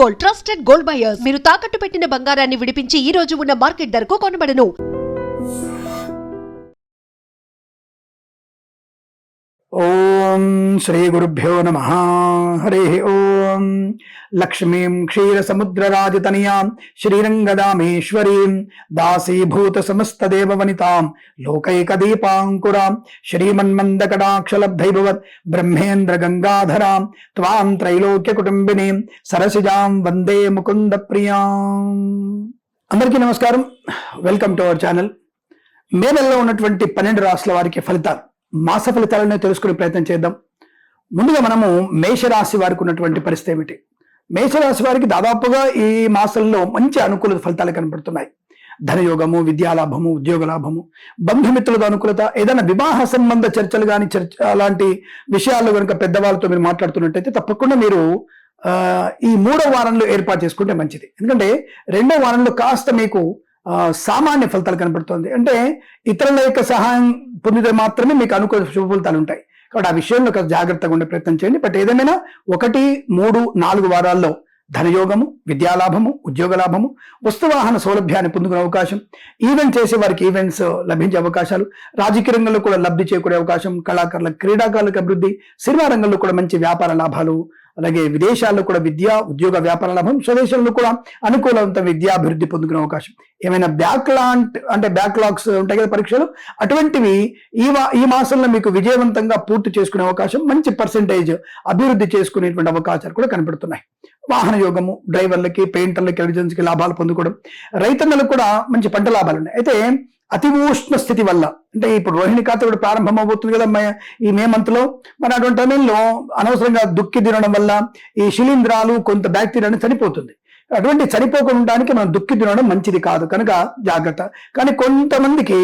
Gold, trusted gold buyers. మీరు తాకట్టు పెట్టిన బంగారాన్ని విడిపించి ఈ రోజు ఉన్న మార్కెట్ ధరకు కొనబడను. ఓం శ్రీ గురుభ్యో నమః. హరి ఓం. లక్ష్మీం క్షీరసముద్రరాజతనయాం శ్రీరంగదామేశ్వరీం దాసీభూత సమస్తదేవవనితాం లోకైకదీపాంకురాం శ్రీమన్మందకటాక్షలబ్ధైభవత్ బ్రహ్మేంద్ర గంగాధరాం త్వాం త్రైలోక్యకుటుంబినీం సరసిజాం వందే ముకుంద ప్రియాం. అందరికీ నమస్కారం. Welcome to our channel. May నెలలో ఉన్నటువంటి 12 రాశుల వారికి ఫలితాలు, మాస ఫలితాలను తెలుసుకునే ప్రయత్నం చేద్దాం. ముందుగా మనము మేషరాశి వారికి ఉన్నటువంటి పరిస్థితి ఏమిటి? మేషరాశి వారికి దాదాపుగా ఈ మాసంలో మంచి అనుకూల ఫలితాలు కనబడుతున్నాయి. ధనయోగము, విద్యాలాభము, ఉద్యోగ లాభము, బంధుమిత్రులతో అనుకూలత, ఏదైనా వివాహ సంబంధ చర్చలు కానీ అలాంటి విషయాల్లో కనుక పెద్దవాళ్ళతో మీరు మాట్లాడుతున్నట్టయితే తప్పకుండా మీరు ఈ 3వ వారంలో ఏర్పాటు చేసుకుంటే మంచిది. ఎందుకంటే 2వ వారంలో కాస్త మీకు సామాన్య ఫలితాలు కనబడుతుంది. అంటే ఇతరుల యొక్క సహాయం పొందితే మాత్రమే మీకు అనుకూల శుభ ఫలితాలు ఉంటాయి. కాబట్టి ఆ విషయంలో జాగ్రత్తగా ఉండే ప్రయత్నం చేయండి. బట్ ఏదేమైనా 1, 3, 4 వారాల్లో ధనయోగము, విద్యాలాభము, ఉద్యోగ లాభము, వస్తువాహన సౌలభ్యాన్ని పొందుకునే అవకాశం, ఈవెంట్ చేసే వారికి ఈవెంట్స్ లభించే అవకాశాలు, రాజకీయ రంగంలో కూడా లబ్ధి చేకూరే అవకాశం, కళాకారులకు, క్రీడాకారులకు అభివృద్ధి, సినిమా రంగంలో కూడా మంచి వ్యాపార లాభాలు, అలాగే విదేశాల్లో కూడా విద్యా ఉద్యోగ వ్యాపార లాభం, స్వదేశంలో కూడా అనుకూలవంత విద్యాభివృద్ధి పొందుకునే అవకాశం. ఏమైనా బ్యాక్లాగ్స్ ఉంటాయి కదా పరీక్షలు, అటువంటివి ఈ మాసంలో మీకు విజయవంతంగా పూర్తి చేసుకునే అవకాశం, మంచి పర్సెంటేజ్ అభివృద్ధి చేసుకునేటువంటి అవకాశాలు కూడా కనబడుతున్నాయి. వాహన యోగము, డ్రైవర్లకి, పెయింటర్లకి, ఎలిజెన్స్కి లాభాలు పొందుకోవడం, రైతన్నలకు కూడా మంచి పంట లాభాలు ఉన్నాయి. అయితే అతి ఉష్ణ స్థితి వల్ల, అంటే ఇప్పుడు రోహిణి ఖాతా కూడా ప్రారంభం అవబోతుంది కదా ఈ మే మంత్ లో, మరి అటువంటి సమయంలో అనవసరంగా దుక్కి తినడం వల్ల ఈ శిలీంధ్రాలు, కొంత బ్యాక్టీరియాని చనిపోతుంది. అటువంటి చనిపోకుండా మనం దుక్కి తినడం మంచిది కాదు, కనుక జాగ్రత్త. కానీ కొంతమందికి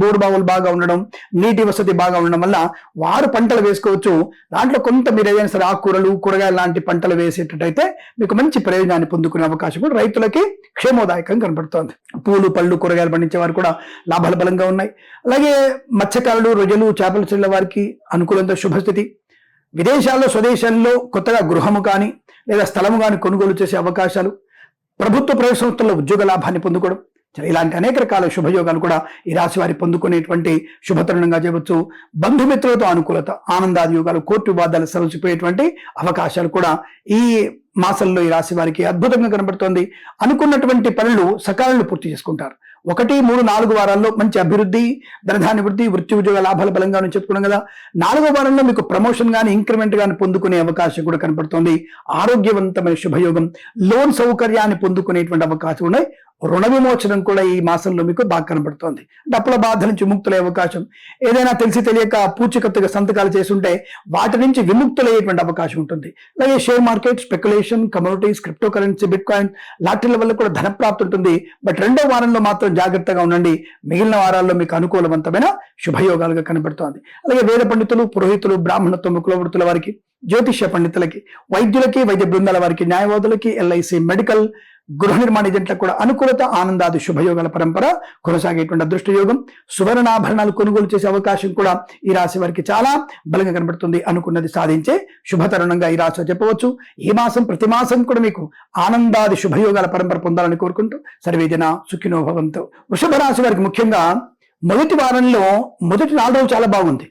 బోరుబావులు బాగా ఉండడం, నీటి వసతి బాగా ఉండడం వల్ల వారు పంటలు వేసుకోవచ్చు. దాంట్లో కొంత మీరు ఏదైనా సరే ఆకుకూరలు, కూరగాయలు లాంటి పంటలు వేసేటట్టయితే మీకు మంచి ప్రయోజనాన్ని పొందుకునే అవకాశం కూడా రైతులకి క్షేమోదాయకం కనబడుతోంది. పూలు, పళ్ళు, కూరగాయలు పండించే వారు కూడా లాభాలు బలంగా ఉన్నాయి. అలాగే మత్స్యకారులు, రొయ్యలు, చేపలు చెల్లె వారికి అనుకూలంగా శుభస్థితి. విదేశాల్లో, స్వదేశాల్లో కొత్తగా గృహము కానీ లేదా స్థలము కానీ కొనుగోలు చేసే అవకాశాలు, ప్రభుత్వ ప్రైవేట్ సంస్థల్లో ఉద్యోగ లాభాన్ని పొందుకోవడం, ఇలాంటి అనేక రకాల శుభయోగాలు కూడా ఈ రాశి వారి పొందుకునేటువంటి శుభతరుణంగా చేయవచ్చు. బంధుమిత్రులతో అనుకూలత, ఆనందాది యోగాలు, కోర్టు వివాదాలు సరసిపోయేటువంటి అవకాశాలు కూడా ఈ మాసంలో ఈ రాశి వారికి అద్భుతంగా కనబడుతోంది. అనుకున్నటువంటి పనులు సకాలంలో పూర్తి చేసుకుంటారు. 1, 3, 4 వారాల్లో మంచి అభివృద్ధి, ధనధాన్య వృద్ధి, వృత్తి ఉద్యోగ లాభాలు బలంగా చెప్పుకున్నాం కదా. 4వ వారంలో మీకు ప్రమోషన్ కానీ ఇంక్రిమెంట్ కానీ పొందుకునే అవకాశం కూడా కనబడుతోంది. ఆరోగ్యవంతమైన శుభయోగం, లోన్ సౌకర్యాన్ని పొందుకునేటువంటి అవకాశం ఉన్నాయి. రుణ విమోచనం కూడా ఈ మాసంలో మీకు బాగా కనబడుతోంది. డబ్బుల బాధ నుంచి విముక్తులయ్యే అవకాశం, ఏదైనా తెలిసి తెలియక పూచికత్తుగా సంతకాలు చేస్తుంటే వాటి నుంచి విముక్తులయ్యేటువంటి అవకాశం ఉంటుంది. అలాగే share market, speculation, commodities, crypto currency, bit coin లాటరీల వల్ల కూడా ధనప్రాప్తి ఉంటుంది. బట్ 2వ వారంలో మాత్రం జాగ్రత్తగా ఉండండి. మిగిలిన వారాల్లో మీకు అనుకూలవంతమైన శుభయోగాలుగా కనబడుతోంది. అలాగే వేద పండితులు, పురోహితులు, బ్రాహ్మణత్వం, కులవృత్తుల వారికి, జ్యోతిష్య పండితులకి, వైద్యులకి, వైద్య బృందాల వారికి, న్యాయవాదులకి, ఎల్ఐసి, మెడికల్, గృహ నిర్మాణ ఏజెంట్లకు కూడా అనుకూలత, ఆనందాది శుభయోగాల పరంపర కొనసాగేటువంటి అదృష్టయోగం. సువర్ణాభరణాలు కొనుగోలు చేసే అవకాశం కూడా ఈ రాశి వారికి చాలా బలంగా కనబడుతుంది. అనుకున్నది సాధించే శుభతరుణంగా ఈ రాశి చెప్పవచ్చు. ఈ మాసం, ప్రతి మాసం కూడా మీకు ఆనందాది శుభయోగాల పరంపర పొందాలని కోరుకుంటూ సర్వేజన సుఖినో భవంతు. వృషభ రాశి వారికి ముఖ్యంగా మొదటి వారంలో మొదటి 4 రోజులు చాలా బాగుంది.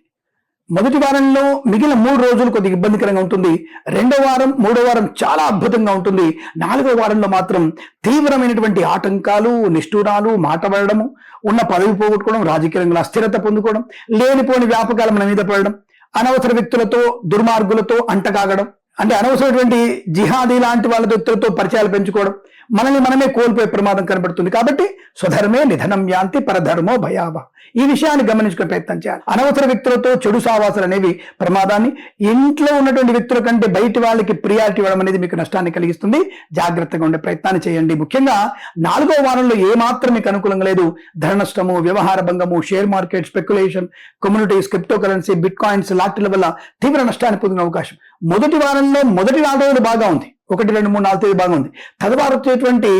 మొదటి వారంలో మిగిలిన 3 రోజులు కొద్దిగా ఇబ్బందికరంగా ఉంటుంది. 2వ వారం, 3వ వారం చాలా అద్భుతంగా ఉంటుంది. 4వ వారంలో మాత్రం తీవ్రమైనటువంటి ఆటంకాలు, నిష్ఠూరాలు, మాట పడడము, ఉన్న పదవి పోగొట్టుకోవడం, రాజకీయ రంగంలో అస్థిరత పొందుకోవడం, లేనిపోని వ్యాపకాలు మన మీద పడడం, అనవసర వ్యక్తులతో, దుర్మార్గులతో అంటకాగడం, అంటే అనవసరమైనటువంటి జిహాదీ లాంటి వాళ్ళ వ్యక్తులతో పరిచయాలు పెంచుకోవడం, మనల్ని మనమే కోల్పోయే ప్రమాదం కనబడుతుంది. కాబట్టి స్వధర్మే నిధనం యాంతి పరధర్మో భయావ. ఈ విషయాన్ని గమనించుకునే ప్రయత్నం చేయాలి. అనవసర వ్యక్తులతో చెడు సావాసాలు అనేవి ప్రమాదాన్ని, ఇంట్లో ఉన్నటువంటి వ్యక్తుల కంటే బయటి వాళ్ళకి ప్రియారిటీ ఇవ్వడం అనేది మీకు నష్టాన్ని కలిగిస్తుంది. జాగ్రత్తగా ఉండే ప్రయత్నాన్ని చేయండి. ముఖ్యంగా 4వ వారంలో ఏమాత్రం మీకు అనుకూలంగా లేదు. ధన నష్టము, వ్యవహార భంగము, share market, speculation, communities, crypto currency, bit coins లాటరీల వల్ల తీవ్ర నష్టాన్ని పొందిన అవకాశం. మొదటి వారంలో మొదటి 4 రోజులు బాగా ఉంది. 1, 2, 3, 4 తేదీ బాగుంది. తదుపరి వచ్చేటువంటి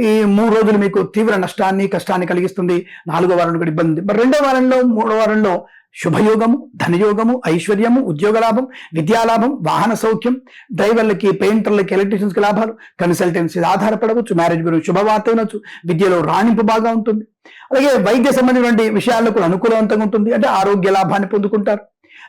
ఈ 3 రోజులు మీకు తీవ్ర నష్టాన్ని, కష్టాన్ని కలిగిస్తుంది. 4వ వారంలో కూడా ఇబ్బంది. మరి 2వ వారంలో, 3వ వారంలో శుభయోగము, ధనయోగము, ఐశ్వర్యము, ఉద్యోగ లాభం, విద్యాలాభం, వాహన సౌఖ్యం, డ్రైవర్లకి, పెయింటర్లకి, ఎలక్ట్రీషియన్స్కి లాభాలు, కన్సల్టెన్సీ ఆధారపడవచ్చు, మ్యారేజ్ గురించి శుభవార్త వినొచ్చు, విద్యలో రాణింపు బాగా ఉంటుంది. అలాగే వైద్య సంబంధించినటువంటి విషయాల్లో కూడా అనుకూలవంతంగా ఉంటుంది, అంటే ఆరోగ్య లాభాన్ని పొందుకుంటారు.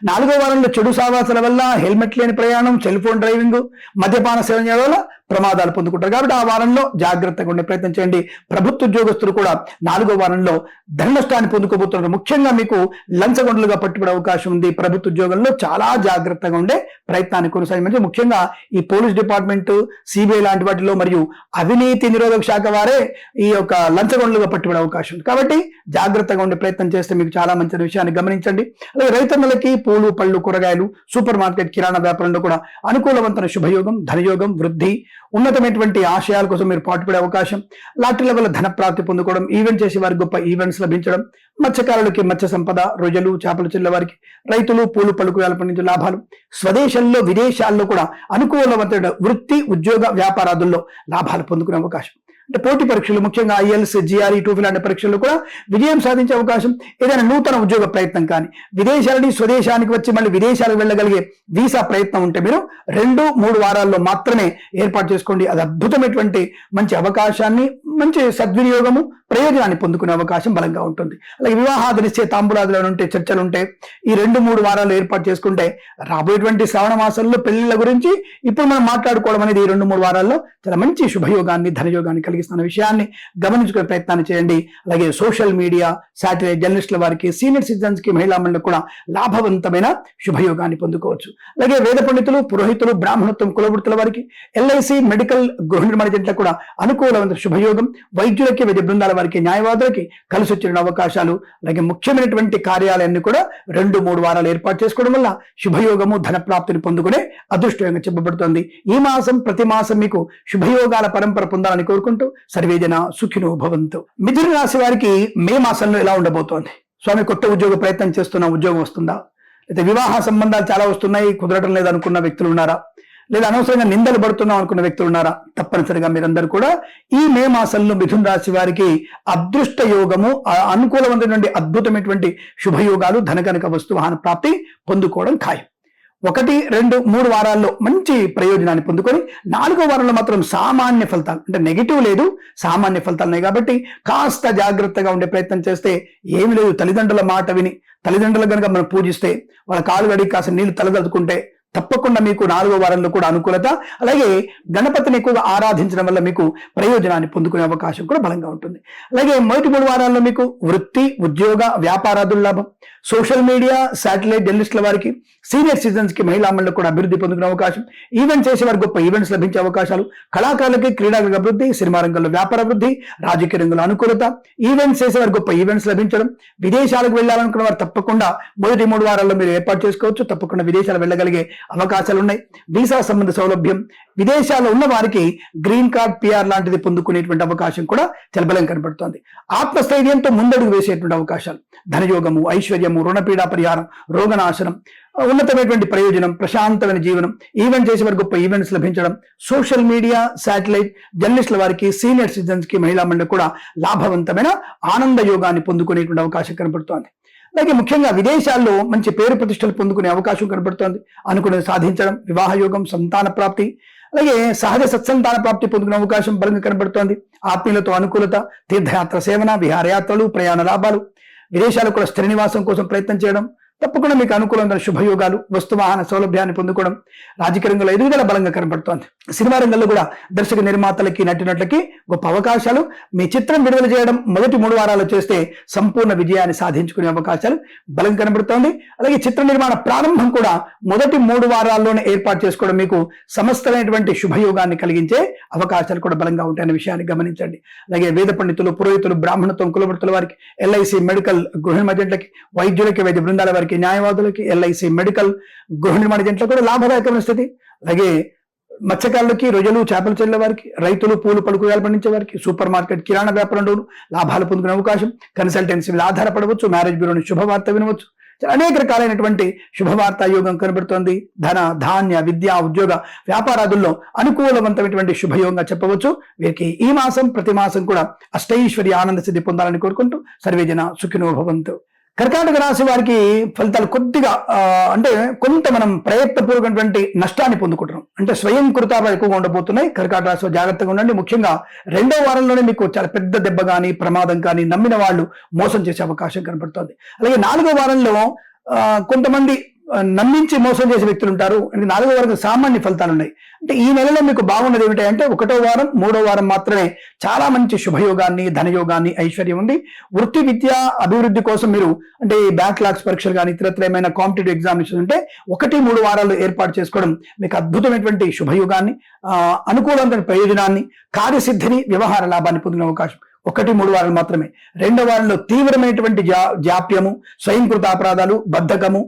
4వ వారంలో చెడు సావాసాల వల్ల, హెల్మెట్ లేని ప్రయాణం, సెల్ ఫోన్ డ్రైవింగ్, మద్యపాన సేవన చేయడం వల్ల ప్రమాదాలు పొందుకుంటారు. కాబట్టి ఆ వారంలో జాగ్రత్తగా ఉండే ప్రయత్నం చేయండి. ప్రభుత్వ ఉద్యోగస్తులు కూడా 4వ వారంలో ధన నష్టాన్ని పొందుకోబోతున్నారు. ముఖ్యంగా మీకు లంచగొండలుగా పట్టుబడే అవకాశం ఉంది. ప్రభుత్వ ఉద్యోగంలో చాలా జాగ్రత్తగా ఉండే ప్రయత్నాన్ని కొనసాగించి, ముఖ్యంగా ఈ పోలీస్ డిపార్ట్మెంట్, సిబిఐ లాంటి వాటిలో మరియు అవినీతి నిరోధక శాఖ వారే ఈ యొక్క లంచగొండలుగా పట్టుబడే అవకాశం ఉంది. కాబట్టి జాగ్రత్తగా ఉండే ప్రయత్నం చేస్తే మీకు చాలా మంచి విషయాన్ని గమనించండి. అలాగే రైతన్నలకి పూలు, పళ్ళు, కూరగాయలు, సూపర్ మార్కెట్, కిరాణా వ్యాపారంలో కూడా అనుకూలవంతమైన శుభయోగం, ధనయోగం, వృద్ధి, ఉన్నతమైనటువంటి ఆశయాల కోసం మీరు పాటుపడే అవకాశం, లాటరీల వల్ల ధన ప్రాప్తి పొందుకోవడం, ఈవెంట్ చేసే వారికి గొప్ప ఈవెంట్స్ లభించడం, మత్స్యకారులకి మత్స్య సంపద, రొయ్యలు, చేపలు చెల్లె వారికి, రైతులు పూలు, పళ్ళు, కూరగాయలు పండించే లాభాలు, స్వదేశంలో విదేశాల్లో కూడా అనుకూలవంతమైన వృత్తి, ఉద్యోగ, వ్యాపారాదుల్లో లాభాలు పొందుకునే అవకాశం. అంటే పోటీ పరీక్షలు, ముఖ్యంగా ఐఎల్స్, జిఆర్ఈ, టోఫెల్ లాంటి పరీక్షల్లో కూడా విజయం సాధించే అవకాశం. ఏదైనా నూతన ఉద్యోగ ప్రయత్నం కానీ, విదేశాలని స్వదేశానికి వచ్చి మళ్ళీ విదేశాలకు వెళ్ళగలిగే వీసా ప్రయత్నం ఉంటే మీరు 2-3 వారాల్లో మాత్రమే ఏర్పాటు చేసుకోండి. అది అద్భుతమైనటువంటి మంచి అవకాశాన్ని, మంచి సద్వినియోగము, ప్రయోజనాన్ని పొందుకునే అవకాశం బలంగా ఉంటుంది. అలాగే వివాహాది నిశ్చయ తాంబూలాదులు ఉంటే, చర్చలు ఉంటే ఈ 2-3 వారాలు ఏర్పాటు చేసుకుంటే రాబోయేటువంటి శ్రావణ మాసంలో పెళ్లిళ్ళ గురించి ఇప్పుడు మనం మాట్లాడుకోవడం అనేది ఈ 2-3 వారాల్లో చాలా మంచి శుభయోగాన్ని, ధనయోగాన్ని కలిగిస్తున్న విషయాన్ని గమనించుకునే ప్రయత్నాన్ని చేయండి. అలాగే సోషల్ మీడియా, శాటిలైట్ జర్నలిస్టుల వారికి, సీనియర్ సిటిజన్స్ కి, మహిళా మండలికి కూడా లాభవంతమైన శుభయోగాన్ని పొందుకోవచ్చు. అలాగే వేద పండితులు, పురోహితులు, బ్రాహ్మణత్వం, కులవృత్తుల వారికి, ఎల్ఐసి, మెడికల్, గృహ నిర్మాణ జంటలకు కూడా అనుకూలమైన శుభయోగం, వైద్యులకి, వైద్య బృందాల వారికి, న్యాయవాదులకి కలిసి వచ్చిన అవకాశాలు, అలాగే ముఖ్యమైనటువంటి కార్యాలయాన్ని కూడా 2-3 వారాలు ఏర్పాటు చేసుకోవడం వల్ల శుభయోగము, ధన ప్రాప్తిని పొందుకునే అదృష్టంగా చెప్పబడుతోంది. ఈ మాసం ప్రతి మాసం మీకు శుభయోగాల పరంపర పొందాలని కోరుకుంటూ సర్వేజన సుఖినో భవంతు. మిథున రాశి వారికి మే మాసంలో ఎలా ఉండబోతోంది? స్వామి, కొత్త ఉద్యోగ ప్రయత్నం చేస్తున్నా, ఉద్యోగం వస్తుందా? లేదా వివాహ సంబంధాలు చాలా వస్తున్నాయి, కుదరటం లేదు అనుకున్న వ్యక్తులు ఉన్నారా? లేదా అనవసరంగా నిందలు పడుతున్నాం అనుకున్న వ్యక్తులు ఉన్నారా? తప్పనిసరిగా మీరందరూ కూడా ఈ మే మాసంలో మిథున రాశి వారికి అదృష్ట యోగము, అనుకూలమైనటువంటి అద్భుతమైనటువంటి శుభయోగాలు, ధనకనక వస్తువాహన ప్రాప్తి పొందుకోవడం ఖాయం. 1-2-3 వారాల్లో మంచి ప్రయోజనాన్ని పొందుకొని 4వ వారంలో మాత్రం సామాన్య ఫలితాలు, అంటే నెగిటివ్ లేదు, సామాన్య ఫలితాలు ఉన్నాయి. కాబట్టి కాస్త జాగ్రత్తగా ఉండే ప్రయత్నం చేస్తే ఏమి లేదు. తల్లిదండ్రుల మాట విని, తల్లిదండ్రులు కనుక మనం పూజిస్తే, వాళ్ళ కాలు గడికి కాస్త నీళ్లు తలదలుచుకుంటే తప్పకుండా మీకు 4వ వారంలో కూడా అనుకూలత, అలాగే గణపతిని ఎక్కువగా ఆరాధించడం వల్ల మీకు ప్రయోజనాన్ని పొందుకునే అవకాశం కూడా బలంగా ఉంటుంది. అలాగే మొదటి 3 వారాల్లో మీకు వృత్తి, ఉద్యోగ, వ్యాపారాదుల లాభం, సోషల్ మీడియా, శాటిలైట్ జర్నలిస్టుల వారికి, సీనియర్ సిటిజన్స్ కి, మహిళా మండలికి కూడా అభివృద్ధి పొందుకునే అవకాశం, ఈవెంట్ చేసే వారికి గొప్ప ఈవెంట్స్ లభించే అవకాశాలు, కళాకారులకి క్రీడాలకు అభివృద్ధి, సినిమా రంగంలో వ్యాపార అభివృద్ధి, రాజకీయ రంగంలో అనుకూలత, ఈవెంట్స్ చేసే వారికి గొప్ప ఈవెంట్స్ లభించడం, విదేశాలకు వెళ్ళాలనుకున్న వారు తప్పకుండా మొదటి 3 వారాల్లో మీరు ఏర్పాటు చేసుకోవచ్చు. తప్పకుండా విదేశాలు వెళ్ళగలిగే అవకాశాలు ఉన్నాయి. వీసా సంబంధ సౌలభ్యం, విదేశాల్లో ఉన్న వారికి గ్రీన్ కార్డ్, పిఆర్ లాంటిది పొందుకునేటువంటి అవకాశం కూడా చాలా బలంగా కనబడుతోంది. ఆత్మస్థైర్యంతో ముందడుగు వేసేటువంటి అవకాశాలు, ధనయోగము, ఐశ్వర్యము, రుణపీడా పరిహారం, రోగనాశనం, ఉన్నతమైనటువంటి ప్రయోజనం, ప్రశాంతమైన జీవనం, ఈవెంట్ చేసే వారికి గొప్ప ఈవెంట్స్ లభించడం, సోషల్ మీడియా, శాటిలైట్ జర్నలిస్టుల వారికి, సీనియర్ సిటిజన్స్ కి, మహిళా మండలికి కూడా లాభవంతమైన ఆనంద యోగాన్ని పొందుకునేటువంటి అవకాశం కనబడుతోంది. అలాగే ముఖ్యంగా విదేశాల్లో మంచి పేరు ప్రతిష్టలు పొందుకునే అవకాశం కనబడుతోంది. అనుకున్నది సాధించడం, వివాహ యోగం, సంతాన ప్రాప్తి, అలాగే సహజ సత్సంతాన ప్రాప్తి పొందుకునే అవకాశం బలంగా కనబడుతోంది. ఆత్మీయులతో అనుకూలత, తీర్థయాత్ర సేవన, విహారయాత్రలు, ప్రయాణ లాభాలు, విదేశాలు కూడా స్థిర నివాసం కోసం ప్రయత్నం చేయడం, తప్పకుండా మీకు అనుకూలమైన శుభయోగాలు, వస్తువాహన సౌలభ్యాన్ని పొందుకోవడం, రాజకీయ రంగంలో ఎదుగుదల బలంగా కనబడుతోంది. సినిమా రంగంలో కూడా దర్శక నిర్మాతలకి, నటినట్లకి గొప్ప అవకాశాలు. మీ చిత్రం విడుదల చేయడం మొదటి 3 వారాలు చేస్తే సంపూర్ణ విజయాన్ని సాధించుకునే అవకాశాలు బలంగా కనబడుతోంది. అలాగే చిత్ర నిర్మాణ ప్రారంభం కూడా మొదటి 3 వారాల్లోనే ఏర్పాటు చేసుకోవడం మీకు సమస్తమైనటువంటి శుభయోగాన్ని కలిగించే అవకాశాలు కూడా బలంగా ఉంటాయనే విషయాన్ని గమనించండి. అలాగే వేద పండితులు, పురోహితులు, బ్రాహ్మణత్వం, కులవృత్తుల వారికి, ఎల్ఐసి, మెడికల్, గృహ నిర్మాణ జంటలకి, వైద్యులకి, వైద్య బృందాల వారికి, న్యాయవాదులకి, ఎల్ఐసి, మెడికల్, గృహ నిర్మాణ జంటలకు కూడా లాభదాయకమైన స్థితి. అలాగే మత్స్యకారులకి, రొయ్యలు, చేపలు చెల్లె వారికి, రైతులు, పూలు, పళ్ళు, కూరగాయలు పండించే వారికి, సూపర్ మార్కెట్, కిరాణా వ్యాపారంలోనూ లాభాలు పొందుకునే అవకాశం, కన్సల్టెన్సీ మీద ఆధారపడవచ్చు, మ్యారేజ్ బ్యూరోని శుభవార్త వినవచ్చు. అనేక రకాలైనటువంటి శుభవార్తా యోగం కనబడుతోంది. ధన, ధాన్య, విద్య, ఉద్యోగ, వ్యాపారాదుల్లో అనుకూలవంతమైనటువంటి శుభయోగంగా చెప్పవచ్చు. వీరికి ఈ మాసం ప్రతి మాసం కూడా అష్టైశ్వర్య ఆనంద సిద్ధి పొందాలని కోరుకుంటూ సర్వేజన సుఖినో భవంతు. కర్కాటక రాశి వారికి ఫలితాలు కొద్దిగా అంటే కొంత మనం ప్రయత్నపూర్వకమైనటువంటి నష్టాన్ని పొందుకుంటున్నాం. అంటే స్వయం కృతాలు ఎక్కువగా ఉండబోతున్నాయి. కర్కాటక రాశి జాగ్రత్తగా ఉండండి. ముఖ్యంగా రెండో వారంలోనే మీకు చాలా పెద్ద దెబ్బ కానీ ప్రమాదం కానీ నమ్మిన వాళ్ళు మోసం చేసే అవకాశం కనబడుతోంది. అలాగే నాలుగో వారంలో కొంతమంది నమ్మించి మోసం చేసే వ్యక్తులు ఉంటారు. నాలుగో వారం సామాన్య ఫలితాలు ఉన్నాయి. అంటే ఈ నెలలో మీకు బాగున్నది ఏమిటంటే ఒకటో వారం మూడో వారం మాత్రమే చాలా మంచి శుభయోగాన్ని ధనయోగాన్ని ఐశ్వర్యం ఉంది. వృత్తి విద్య అభివృద్ధి కోసం మీరు అంటే బ్యాక్లాగ్స్ పరీక్షలు కానీ ఇతరత్ర ఏమైనా కాంపిటేటివ్ ఎగ్జామినేషన్ ఉంటే 1-3 వారాలు ఏర్పాటు చేసుకోవడం మీకు అద్భుతమైనటువంటి శుభయోగాన్ని అనుకూలమైన ప్రయోజనాన్ని కార్యసిద్ధిని వ్యవహార లాభాన్ని పొందిన అవకాశం 1-3 వారాలు మాత్రమే. రెండో వారంలో తీవ్రమైనటువంటి జాప్యము, స్వయంకృత అపరాధాలు, బద్ధకము,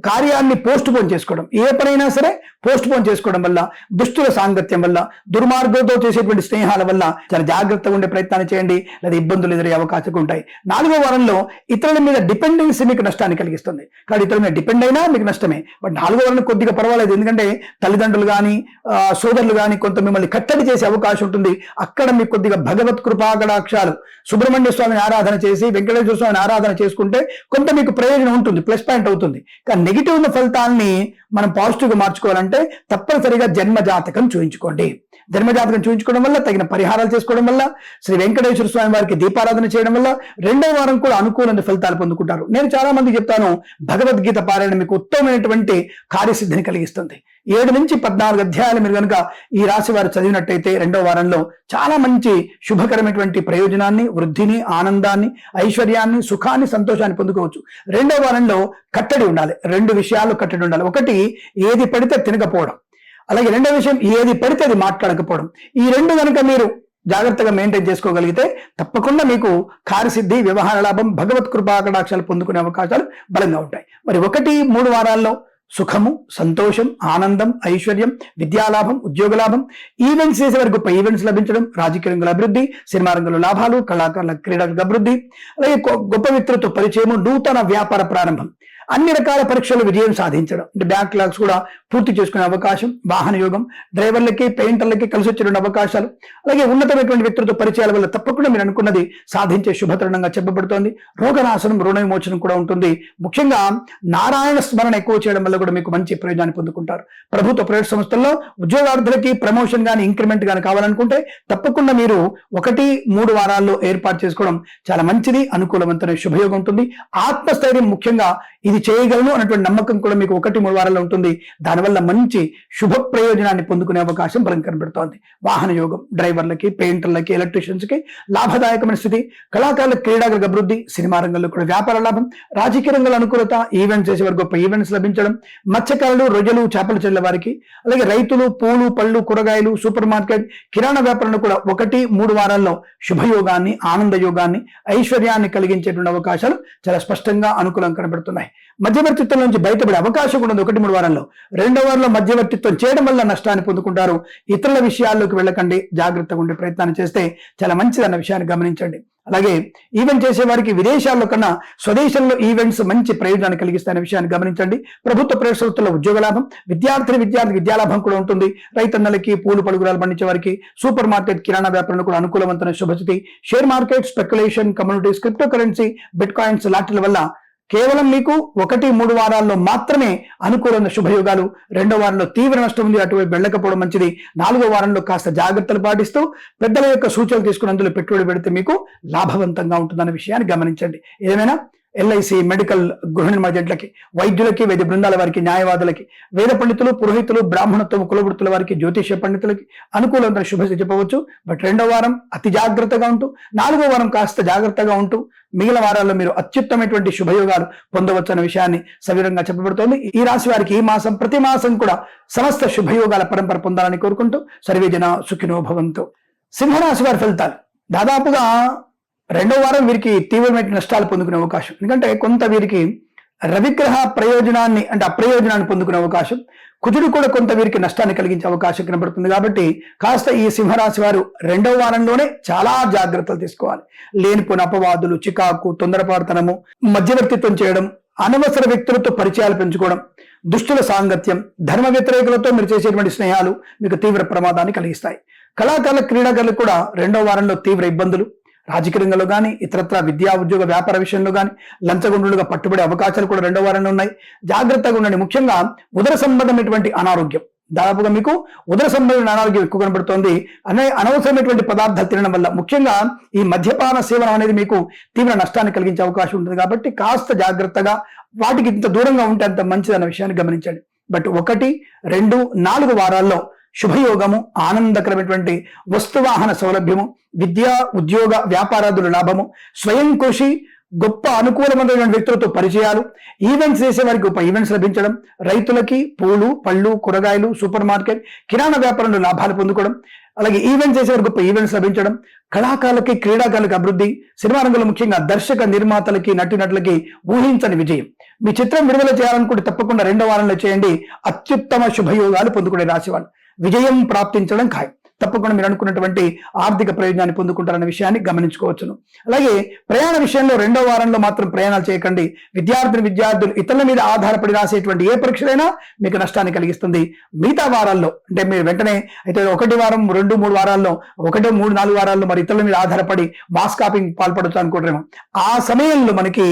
కార్యాన్ని పోస్ట్ పోన్ చేసుకోవడం, ఏ పనైనా సరే పోస్ట్ పోన్ చేసుకోవడం వల్ల, దుష్టుల సాంగత్యం వల్ల, దుర్మార్గంతో చేసేటువంటి స్నేహాల వల్ల చాలా జాగ్రత్తగా ఉండే ప్రయత్నాన్ని చేయండి, లేదా ఇబ్బందులు ఎదురయ్యే అవకాశం ఉంటాయి. నాలుగో వారంలో ఇతరుల మీద డిపెండెన్సీ మీకు నష్టాన్ని కలిగిస్తుంది. కాబట్టి ఇతరుల మీద డిపెండ్ అయినా మీకు నష్టమే. బట్ నాలుగో వారంలో కొద్దిగా పర్వాలేదు, ఎందుకంటే తల్లిదండ్రులు కానీ సోదరులు కానీ కొంత మిమ్మల్ని కట్టడి చేసే అవకాశం ఉంటుంది. అక్కడ మీకు కొద్దిగా భగవత్ కృపాకటాక్షాలు సుబ్రహ్మణ్య స్వామిని ఆరాధన చేసి వెంకటేశ్వర స్వామిని ఆరాధన చేసుకుంటే కొంత మీకు ప్రయోజనం ఉంటుంది, ప్లస్ పాయింట్ అవుతుంది. కానీ నెగిటివ్ ఉన్న ఫలితాన్ని మనం పాజిటివ్ గా మార్చుకోవాలంటే తప్పనిసరిగా జన్మజాతకం చూయించుకోండి. జన్మజాతకం చూయించుకోవడం వల్ల, తగిన పరిహారాలు చేసుకోవడం వల్ల, శ్రీ వెంకటేశ్వర స్వామి వారికి దీపారాధన చేయడం వల్ల రెండో వారం కూడా అనుకూలమైన ఫలితాలు పొందుకుంటారు. నేను చాలా మంది చెప్తాను, భగవద్గీత పారాయణ మీకు ఉత్తమమైనటువంటి కార్యసిద్ధిని కలిగిస్తుంది. 7-14 అధ్యాయాలు మీరు కనుక ఈ రాశి వారు చదివినట్టయితే రెండో వారంలో చాలా మంచి శుభకరమైనటువంటి ప్రయోజనాన్ని, వృద్ధిని, ఆనందాన్ని, ఐశ్వర్యాన్ని, సుఖాన్ని, సంతోషాన్ని పొందుకోవచ్చు. రెండో వారంలో కట్టడి ఉండాలి. 2 విషయాలు కట్టడి ఉండాలి. ఒకటి, ఏది పడితే తినకపోవడం. అలాగే రెండో విషయం, ఏది పడితే అది మాట్లాడకపోవడం. ఈ 2 కనుక మీరు జాగ్రత్తగా మెయింటైన్ చేసుకోగలిగితే తప్పకుండా మీకు కార్యసిద్ధి, వ్యవహార లాభం, భగవత్ కృపాకటాక్షాలు పొందుకునే అవకాశాలు బలంగా ఉంటాయి. మరి 1-3 వారాల్లో సుఖము, సంతోషం, ఆనందం, ఐశ్వర్యం, విద్యాలాభం, ఉద్యోగ లాభం, ఈవెంట్స్ చేసే వారికి గొప్ప ఈవెంట్స్ లభించడం, రాజకీయ రంగంలో అభివృద్ధి, సినిమా రంగంలో లాభాలు, కళాకారుల క్రీడలకు అభివృద్ధి, అలాగే గొప్ప వ్యక్తులతో పరిచయము, నూతన వ్యాపార ప్రారంభం, అన్ని రకాల పరీక్షలు విజయం సాధించడం, అంటే బ్యాక్లాగ్స్ కూడా పూర్తి చేసుకునే అవకాశం, వాహన యోగం, డ్రైవర్లకి పెయింటర్లకి కలిసి వచ్చే అవకాశాలు, అలాగే ఉన్నతమైనటువంటి వ్యక్తులతో పరిచయాల వల్ల తప్పకుండా మీరు అనుకున్నది సాధించే శుభతరుణంగా చెప్పబడుతోంది. రోగనాశనం, రుణ విమోచనం కూడా ఉంటుంది. ముఖ్యంగా నారాయణ స్మరణ ఎక్కువ చేయడం వల్ల కూడా మీకు మంచి ప్రయోజనాన్ని పొందుకుంటారు. ప్రభుత్వ ప్రైవేట్ సంస్థల్లో ఉద్యోగార్థులకి ప్రమోషన్ కానీ ఇంక్రిమెంట్ కానీ కావాలనుకుంటే తప్పకుండా మీరు 1-3 వారాల్లో ఏర్పాటు చేసుకోవడం చాలా మంచిది, అనుకూలవంతమైన శుభయోగం ఉంటుంది. ఆత్మస్థైర్యం, ముఖ్యంగా ఇది చేయగలను అన్నటువంటి నమ్మకం కూడా మీకు 1-3 వారాల్లో ఉంటుంది. దానివల్ల మంచి శుభ ప్రయోజనాన్ని పొందుకునే అవకాశం బలం కనబడుతోంది. వాహన యోగం, డ్రైవర్లకి, పెయింటర్లకి, ఎలక్ట్రీషియన్స్ కి లాభదాయకమైన స్థితి, కళాకారుల క్రీడాలకు అభివృద్ధి, సినిమా రంగంలో కూడా వ్యాపార లాభం, రాజకీయ రంగంలో అనుకూలత, ఈవెంట్స్ చేసే వారికి గొప్ప ఈవెంట్స్ లభించడం, మత్స్యకారులు, రొయ్యలు, చేపలు చెల్లె వారికి, అలాగే రైతులు, పూలు, పళ్ళు, కూరగాయలు, సూపర్ మార్కెట్, కిరాణా వ్యాపారంలో కూడా 1-3 వారాల్లో శుభయోగాన్ని, ఆనంద యోగాన్ని, ఐశ్వర్యాన్ని కలిగించేటువంటి అవకాశాలు చాలా స్పష్టంగా అనుకూలంగా కనబడుతున్నాయి. మధ్యవర్తిత్వం నుంచి బయటపడే అవకాశం కూడా ఉంది 1-3 వారాల్లో. రెండో వారంలో మధ్యవర్తిత్వం చేయడం వల్ల నష్టాన్ని పొందుకుంటారు. ఇతరుల విషయాల్లోకి వెళ్ళకండి, జాగ్రత్తగా ఉండే ప్రయత్నాన్ని చేస్తే చాలా మంచిదన్న విషయాన్ని గమనించండి. అలాగే ఈవెంట్ చేసే వారికి విదేశాల్లో కన్నా స్వదేశంలో ఈవెంట్స్ మంచి ప్రయోజనాన్ని కలిగిస్తాయనే విషయాన్ని గమనించండి. ప్రభుత్వ ప్రైవేట్ సంస్థల్లో ఉద్యోగ లాభం, విద్యార్థి విద్యాలాభం కూడా ఉంటుంది. రైతన్నలకి, పూలు పలుగురాలు పండించే వారికి, సూపర్ మార్కెట్, కిరాణా వ్యాపారంలో కూడా అనుకూలవంతమైన శుభస్థితి. Share market, speculation, communities, crypto currency, bit coins లాంటి వల్ల కేవలం మీకు 1-3 వారాల్లో మాత్రమే అనుకూలమైన శుభయోగాలు. రెండో వారంలో తీవ్ర నష్టం ఉంది, అటువైపు వెళ్ళకపోవడం మంచిది. 4వ వారంలో కాస్త జాగ్రత్తలు పాటిస్తూ పెద్దల యొక్క సూచనలు తీసుకుని అందులో పెట్టుబడి పెడితే మీకు లాభవంతంగా ఉంటుందన్న విషయాన్ని గమనించండి. ఏదైనా ఎల్ఐసి, మెడికల్, గృహ నిర్మాణ జట్లకి, వైద్యులకి, వైద్య బృందాల వారికి, న్యాయవాదులకి, వేద పండితులు, పురోహితులు, బ్రాహ్మణత్వం, కులవృత్తుల వారికి, జ్యోతిష్య పండితులకి అనుకూలమైన శుభస్థితి చెప్పవచ్చు. బట్ రెండో వారం అతి జాగ్రత్తగా ఉంటూ, 4వ వారం కాస్త జాగ్రత్తగా ఉంటూ మిగిలిన వారాల్లో మీరు అత్యుత్తమైనటువంటి శుభయోగాలు పొందవచ్చు అనే విషయాన్ని సవివరంగా చెప్పబడుతోంది. ఈ రాశి వారికి ఈ మాసం, ప్రతి మాసం కూడా సమస్త శుభయోగాల పరంపర పొందాలని కోరుకుంటూ సర్వే జన సుఖినో భవంతు. సింహరాశి వారి ఫలితాలు దాదాపుగా రెండో వారం వీరికి తీవ్రమైన నష్టాలు పొందుకునే అవకాశం. ఎందుకంటే కొంత వీరికి రవిగ్రహ ప్రయోజనాన్ని అంటే అప్రయోజనాన్ని పొందుకునే అవకాశం, కుజుడు కూడా కొంత వీరికి నష్టాన్ని కలిగించే అవకాశం కనబడుతుంది. కాబట్టి కాస్త ఈ సింహరాశి వారు రెండవ వారంలోనే చాలా జాగ్రత్తలు తీసుకోవాలి. లేనిపోయిన అపవాదులు, చికాకు, తొందరపాటుతనము, మధ్యవర్తిత్వం చేయడం, అనవసర వ్యక్తులతో పరిచయాలు పెంచుకోవడం, దుష్టుల సాంగత్యం, ధర్మ వ్యతిరేకులతో మీరు చేసేటువంటి స్నేహాలు మీకు తీవ్ర ప్రమాదాన్ని కలిగిస్తాయి. కళాకారుల, క్రీడాకారులు కూడా రెండవ వారంలో తీవ్ర ఇబ్బందులు, రాజకీయ రంగంలో కానీ ఇతరత్ర విద్యా ఉద్యోగ వ్యాపార విషయంలో కానీ లంచగొండులుగా పట్టుబడే అవకాశాలు కూడా రెండో వారంలో ఉన్నాయి. జాగ్రత్తగా ఉండండి. ముఖ్యంగా ఉదర సంబంధమైనటువంటి అనారోగ్యం, దాదాపుగా మీకు ఉదర సంబంధమైన అనారోగ్యం ఎక్కువ కనబడుతోంది. అనవసరమైనటువంటి పదార్థాలు తినడం వల్ల, ముఖ్యంగా ఈ మద్యపాన సేవనం అనేది మీకు తీవ్ర నష్టాన్ని కలిగించే అవకాశం ఉంటుంది. కాబట్టి కాస్త జాగ్రత్తగా, వాటికి ఇంత దూరంగా ఉంటే అంత మంచిదన్న విషయాన్ని గమనించండి. బట్ 1, 2, 4 వారాల్లో శుభయోగము, ఆనందకరమైనటువంటి వస్తువాహన సౌలభ్యము, విద్యా ఉద్యోగ వ్యాపారాదుల లాభము, స్వయం కృషి, గొప్ప అనుకూలమైనటువంటి వ్యక్తులతో పరిచయాలు, ఈవెంట్స్ చేసే వారికి గొప్ప ఈవెంట్స్ లభించడం, రైతులకి పూలు, పళ్ళు, కూరగాయలు, సూపర్ మార్కెట్, కిరాణా వ్యాపారంలో లాభాలు పొందుకోవడం, అలాగే ఈవెంట్స్ చేసేవారికి గొప్ప ఈవెంట్స్ లభించడం, కళాకారులకి, క్రీడాకారులకి అభివృద్ధి, సినిమా రంగంలో ముఖ్యంగా దర్శక నిర్మాతలకి, నటీనటులకి ఊహించని విజయం. మీ చిత్రం విడుదల చేయాలనుకుంటే తప్పకుండా రెండో వారంలో చేయండి. అత్యుత్తమ శుభయోగాలు పొందుకునే రాశి వాళ్ళు విజయం ప్రాప్తించడం ఖాయం. తప్పకుండా మీరు అనుకున్నటువంటి ఆర్థిక ప్రయోజనాన్ని పొందుకుంటారన్న విషయాన్ని గమనించుకోవచ్చును. అలాగే ప్రయాణ విషయంలో రెండో వారంలో మాత్రం ప్రయాణాలు చేయకండి. విద్యార్థులు ఇతరుల మీద ఆధారపడి రాసేటువంటి ఏ పరీక్షలైనా మీకు నష్టాన్ని కలిగిస్తుంది. మిగతా వారాల్లో అంటే మీరు వెంటనే అయితే 1 వారం, 2, 3 వారాల్లో, 1, 3, 4 వారాల్లో మరి ఇతరుల మీద ఆధారపడి మాస్ కాపింగ్ పాల్పడచ్చు అనుకుంటారేమో. ఆ సమయంలో మనకి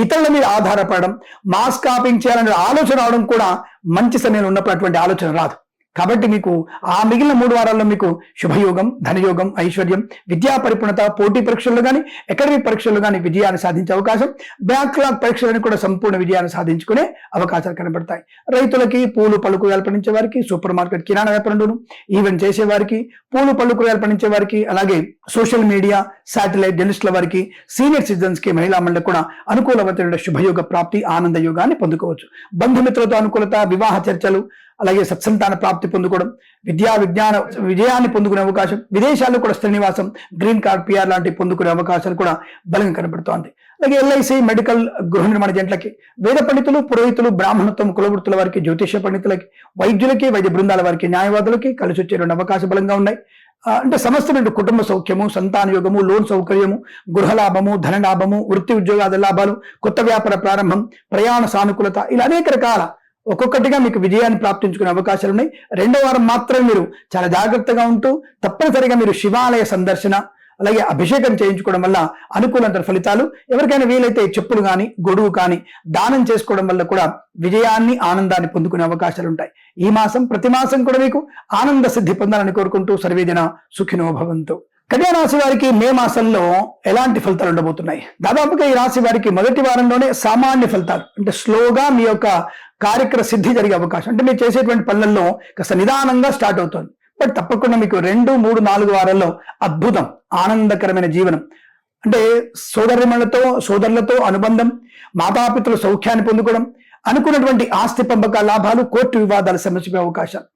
ఇతరుల మీద ఆధారపడడం, మాస్ కాపింగ్ చేయాలనే ఆలోచన రావడం కూడా మంచి సమయంలో ఉన్నప్పుడు అటువంటి ఆలోచన రాదు. కాబట్టి మీకు ఆ మిగిలిన 3 వారాల్లో మీకు శుభయోగం, ధనయోగం, ఐశ్వర్యం, విద్యా పరిపూర్ణత, పోటీ పరీక్షల్లో కానీ అకాడమిక్ పరీక్షల్లో కానీ విజయాన్ని సాధించే అవకాశం, బ్యాక్లాగ్ పరీక్షలను కూడా సంపూర్ణ విజయాన్ని సాధించుకునే అవకాశాలు కనబడతాయి. రైతులకి, పూలు పళ్ళు కూరగాయలు పండించే వారికి, సూపర్ మార్కెట్ కిరాణా వ్యాపారంలోను ఈవెంట్ చేసే వారికి, పూలు పళ్ళు కూరగాయలు పండించే వారికి, అలాగే సోషల్ మీడియా, శాటిలైట్ జర్నలిస్టుల వారికి, సీనియర్ సిటిజన్స్ కి, మహిళా మండలి కూడా అనుకూలమైన శుభయోగ ప్రాప్తి, ఆనంద యోగాన్ని పొందుకోవచ్చు. బంధుమిత్రులతో అనుకూలత, వివాహ చర్చలు, అలాగే సత్సంతాన ప్రాప్తి పొందుకోవడం, విద్యా విజ్ఞాన విజయాన్ని పొందుకునే అవకాశం, విదేశాల్లో కూడా శ్రీనివాసం, గ్రీన్ కార్డ్, PR లాంటివి పొందుకునే అవకాశాలు కూడా బలంగా కనబడుతోంది. అలాగే LIC, మెడికల్, గృహ నిర్మాణ జంటలకి, వేద పండితులు, పురోహితులు, బ్రాహ్మణత్వం, కులవృత్తుల వారికి, జ్యోతిష పండితులకి, వైద్యులకి, వైద్య బృందాల వారికి, న్యాయవాదులకి కలిసి వచ్చేటువంటి అవకాశం బలంగా ఉన్నాయి. అంటే సమస్తమైన కుటుంబ సౌఖ్యము, సంతాన యోగము, లోన్ సౌకర్యము, గృహ లాభము, ధన లాభము, వృత్తి ఉద్యోగాల లాభాలు, కొత్త వ్యాపార ప్రారంభం, ప్రయాణ సానుకూలత, ఇలా అనేక రకాల ఒక్కొక్కటిగా మీకు విజయాన్ని ప్రాప్తించుకునే అవకాశాలు ఉన్నాయి. రెండో వారం మాత్రమే మీరు చాలా జాగ్రత్తగా ఉంటూ తప్పనిసరిగా మీరు శివాలయ సందర్శన, అలాగే అభిషేకం చేయించుకోవడం వల్ల అనుకూలంత ఫలితాలు. ఎవరికైనా వీలైతే చెప్పులు కానీ, గొడుగు కానీ దానం చేసుకోవడం వల్ల కూడా విజయాన్ని, ఆనందాన్ని పొందుకునే అవకాశాలు ఉంటాయి. ఈ మాసం, ప్రతి మాసం కూడా మీకు ఆనంద సిద్ధి పొందాలని కోరుకుంటూ సర్వేజన సుఖినో భవంతు. కన్యా రాశి వారికి మే మాసంలో ఎలాంటి ఫలితాలు ఉండబోతున్నాయి? దాదాపుగా ఈ రాశి వారికి మొదటి వారంలోనే సామాన్య ఫలితాలు, అంటే స్లోగా మీ యొక్క కార్యక్రమ సిద్ధి జరిగే అవకాశం, అంటే మీరు చేసేటువంటి పనులలో కాస్త నిదానంగా స్టార్ట్ అవుతుంది. బట్ తప్పకుండా మీకు 2, 3, 4 వారాల్లో అద్భుతం, ఆనందకరమైన జీవనం, అంటే సోదరులతో అనుబంధం, మాతాపితృల సౌఖ్యాన్ని పొందుకోవడం, అనుకున్నటువంటి ఆస్తి పంపక లాభాలు, కోర్టు వివాదాలు సమస్య అవకాశాలు,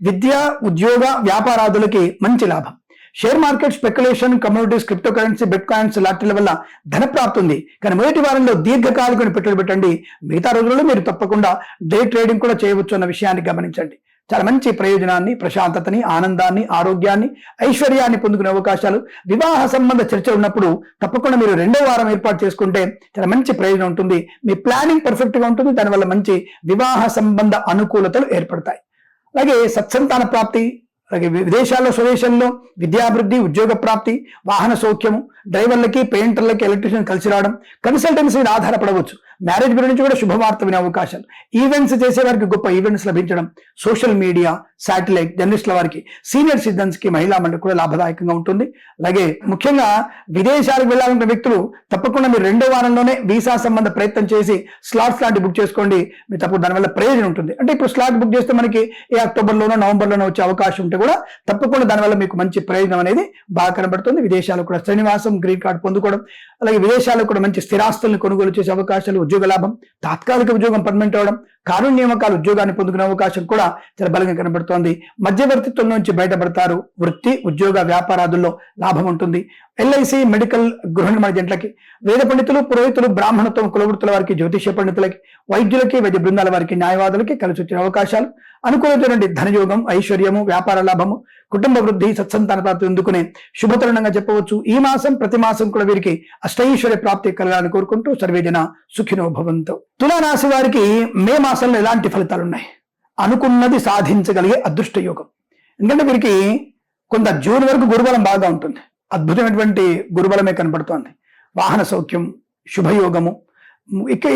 విద్య ఉద్యోగ వ్యాపారాదులకి మంచి లాభం, share market, speculation, communities, crypto currency, bit coins లాంటిల వల్ల ధన ప్రాప్తి ఉంది. కానీ మొదటి వారంలో దీర్ఘకాలిక పెట్టుబడి పెట్టండి. మిగతా రోజుల్లో మీరు తప్పకుండా డే ట్రేడింగ్ కూడా చేయవచ్చు అన్న విషయాన్ని గమనించండి. చాలా మంచి ప్రయోజనాన్ని, ప్రశాంతతని, ఆనందాన్ని, ఆరోగ్యాన్ని, ఐశ్వర్యాన్ని పొందుకునే అవకాశాలు, వివాహ సంబంధ చర్చలు ఉన్నప్పుడు తప్పకుండా మీరు రెండో వారం ఏర్పాటు చేసుకుంటే చాలా మంచి ప్రయోజనం ఉంటుంది. మీ ప్లానింగ్ పర్ఫెక్ట్ గా ఉంటుంది. దానివల్ల మంచి వివాహ సంబంధ అనుకూలతలు ఏర్పడతాయి. అలాగే సత్సంతాన ప్రాప్తి, అలాగే విదేశాల్లో, స్వదేశంలో విద్యాభివృద్ధి, ఉద్యోగ ప్రాప్తి, వాహన సౌఖ్యము, డ్రైవర్లకి, పెయింటర్లకి, ఎలక్ట్రీషియన్ కలిసి రావడం, కన్సల్టెన్సీ మీద ఆధారపడవచ్చు. మ్యారేజ్ గురించి కూడా శుభవార్త వినే అవకాశాలు, ఈవెంట్స్ చేసే వారికి గొప్ప ఈవెంట్స్ లభించడం, సోషల్ మీడియా, శాటిలైట్ జర్నలిస్టుల వారికి, సీనియర్ సిటిజన్స్ కి, మహిళా మండలి కూడా లాభదాయకంగా ఉంటుంది. అలాగే ముఖ్యంగా విదేశాలకు వెళ్ళాలంటే వ్యక్తులు తప్పకుండా మీరు రెండో వారంలోనే వీసా సంబంధ ప్రయత్నం చేసి స్లాట్స్ లాంటి బుక్ చేసుకోండి. మీరు తప్పకుండా దానివల్ల ప్రయోజనం ఉంటుంది. అంటే ఇప్పుడు స్లాట్ బుక్ చేస్తే మనకి ఏ అక్టోబర్లోనో, నవంబర్లోనో వచ్చే అవకాశం ఉంటే కూడా తప్పకుండా దానివల్ల మీకు మంచి ప్రయోజనం అనేది బాగా కనబడుతుంది. విదేశాలకు కూడా శ్రీనివాసం, గ్రీన్ కార్డ్ పొందుకోవడం, అలాగే విదేశాలకు కూడా మంచి స్థిరాస్తులను కొనుగోలు చేసే అవకాశాలు, ఉద్యోగ లాభం, తాత్కాలిక ఉద్యోగం పర్మనెంట్ అవడం, కానూను నియామకాలు, ఉద్యోగాన్ని పొందుకునే అవకాశం కూడా చాలా బలంగా కనబడుతోంది. మధ్యవర్తిత్వం నుంచి బయటపడతారు. వృత్తి ఉద్యోగ వ్యాపారాదుల్లో లాభం ఉంటుంది. LIC, మెడికల్, గృహ నిర్మాణ జంటలకి, వేద పండితులు, పురోహితులు, బ్రాహ్మణత్వం, కులవృత్తుల వారికి, జ్యోతిష పండితులకి, వైద్యులకి, వైద్య బృందాల వారికి, న్యాయవాదులకి కలిసి వచ్చిన అవకాశాలు, అనుకూలమైనటువంటి ధనయోగం, ఐశ్వర్యము, వ్యాపార లాభము, కుటుంబ వృద్ధి, సత్సంతాన ప్రాప్తి అందుకునే శుభతరుణంగా చెప్పవచ్చు. ఈ మాసం, ప్రతి మాసం కూడా వీరికి అష్టైశ్వర్య ప్రాప్తి కలగాలని కోరుకుంటూ సర్వేజన సుఖినో భవంతు. తులారాశి వారికి మే మాసంలో ఎలాంటి ఫలితాలు ఉన్నాయి? అనుకున్నది సాధించగలిగే అదృష్ట యోగం. ఎందుకంటే వీరికి కొంత జూన్ వరకు గురుబలం బాగా ఉంటుంది. అద్భుతమైనటువంటి గురుబలమే కనబడుతోంది. వాహన సౌఖ్యం, శుభయోగము.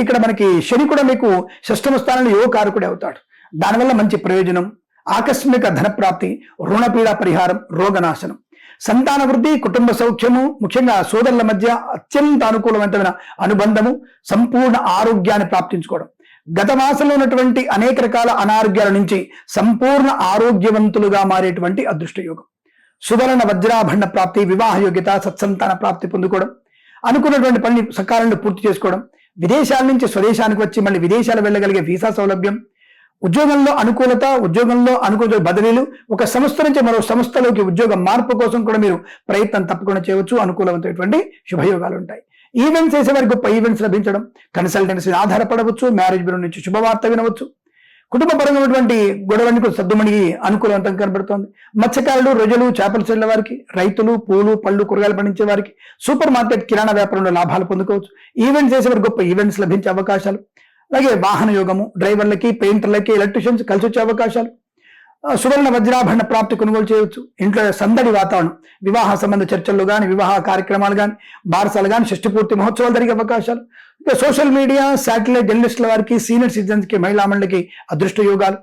ఇక్కడ మనకి శని కూడా మీకు షష్టమ స్థానంలో యోగకారకుడే అవుతాడు. దానివల్ల మంచి ప్రయోజనం, ఆకస్మిక ధనప్రాప్తి, రుణపీడ పరిహారం, రోగనాశనం, సంతాన వృద్ధి, కుటుంబ సౌఖ్యము, ముఖ్యంగా సోదరుల మధ్య అత్యంత అనుకూలవంతమైన అనుబంధము, సంపూర్ణ ఆరోగ్యాన్ని ప్రాప్తించుకోవడం, గత మాసంలో ఉన్నటువంటి అనేక రకాల అనారోగ్యాల నుంచి సంపూర్ణ ఆరోగ్యవంతులుగా మారేటువంటి అదృష్ట యోగం, సువర్ణ వజ్రాభరణ ప్రాప్తి, వివాహ యోగ్యత, సత్సంతాన ప్రాప్తి పొందుకోవడం, అనుకున్నటువంటి పనిని సకాలంలో పూర్తి చేసుకోవడం, విదేశాల నుంచి స్వదేశానికి వచ్చి మళ్ళీ విదేశాలు వెళ్ళగలిగే వీసా సౌలభ్యం, ఉద్యోగంలో అనుకూలత, ఉద్యోగంలో అనుకూల బదిలీలు, ఒక సంస్థ నుంచి మరో సంస్థలోకి ఉద్యోగ మార్పు కోసం కూడా మీరు ప్రయత్నం తప్పకుండా చేయవచ్చు. అనుకూలమైనటువంటి శుభయోగాలు ఉంటాయి. ఈవెంట్స్ చేసేవారికి గొప్ప ఈవెంట్స్ లభించడం, కన్సల్టెన్సీ ఆధారపడవచ్చు, మ్యారేజ్ బ్యూరో నుంచి శుభవార్త వినవచ్చు, కుటుంబపరమైనటువంటి గొడవలన్నీ కూడా సర్దుమణిగి అనుకూలవంతంగా కనబడుతోంది. మత్స్యకారులు, రొయ్యలు, చేపలు చెల్లె వారికి, రైతులు, పూలు, పళ్ళు, కూరగాయలు పండించే వారికి, సూపర్ మార్కెట్, కిరాణా వ్యాపారంలో లాభాలు పొందుకోవచ్చు. ఈవెంట్స్ చేసేవారికి గొప్ప ఈవెంట్స్ లభించే అవకాశాలు, అలాగే వాహన యోగము, డ్రైవర్లకి, పెయింటర్లకి, ఎలక్ట్రీషియన్స్ కలిసి వచ్చే అవకాశాలు, సువర్ణ వజ్రాభరణ ప్రాప్తి కొనుగోలు చేయవచ్చు. ఇంట్లో సందడి వాతావరణం, వివాహ సంబంధ చర్చలు కానీ, వివాహ కార్యక్రమాలు కానీ, బారసాలు కానీ, షష్ఠి పూర్తి మహోత్సవాలు జరిగే అవకాశాలు. ఇక సోషల్ మీడియా, శాటిలైట్ జర్నలిస్టుల వారికి, సీనియర్ సిటిజన్స్ కి, మహిళా మండలికి అదృష్ట యోగాలు.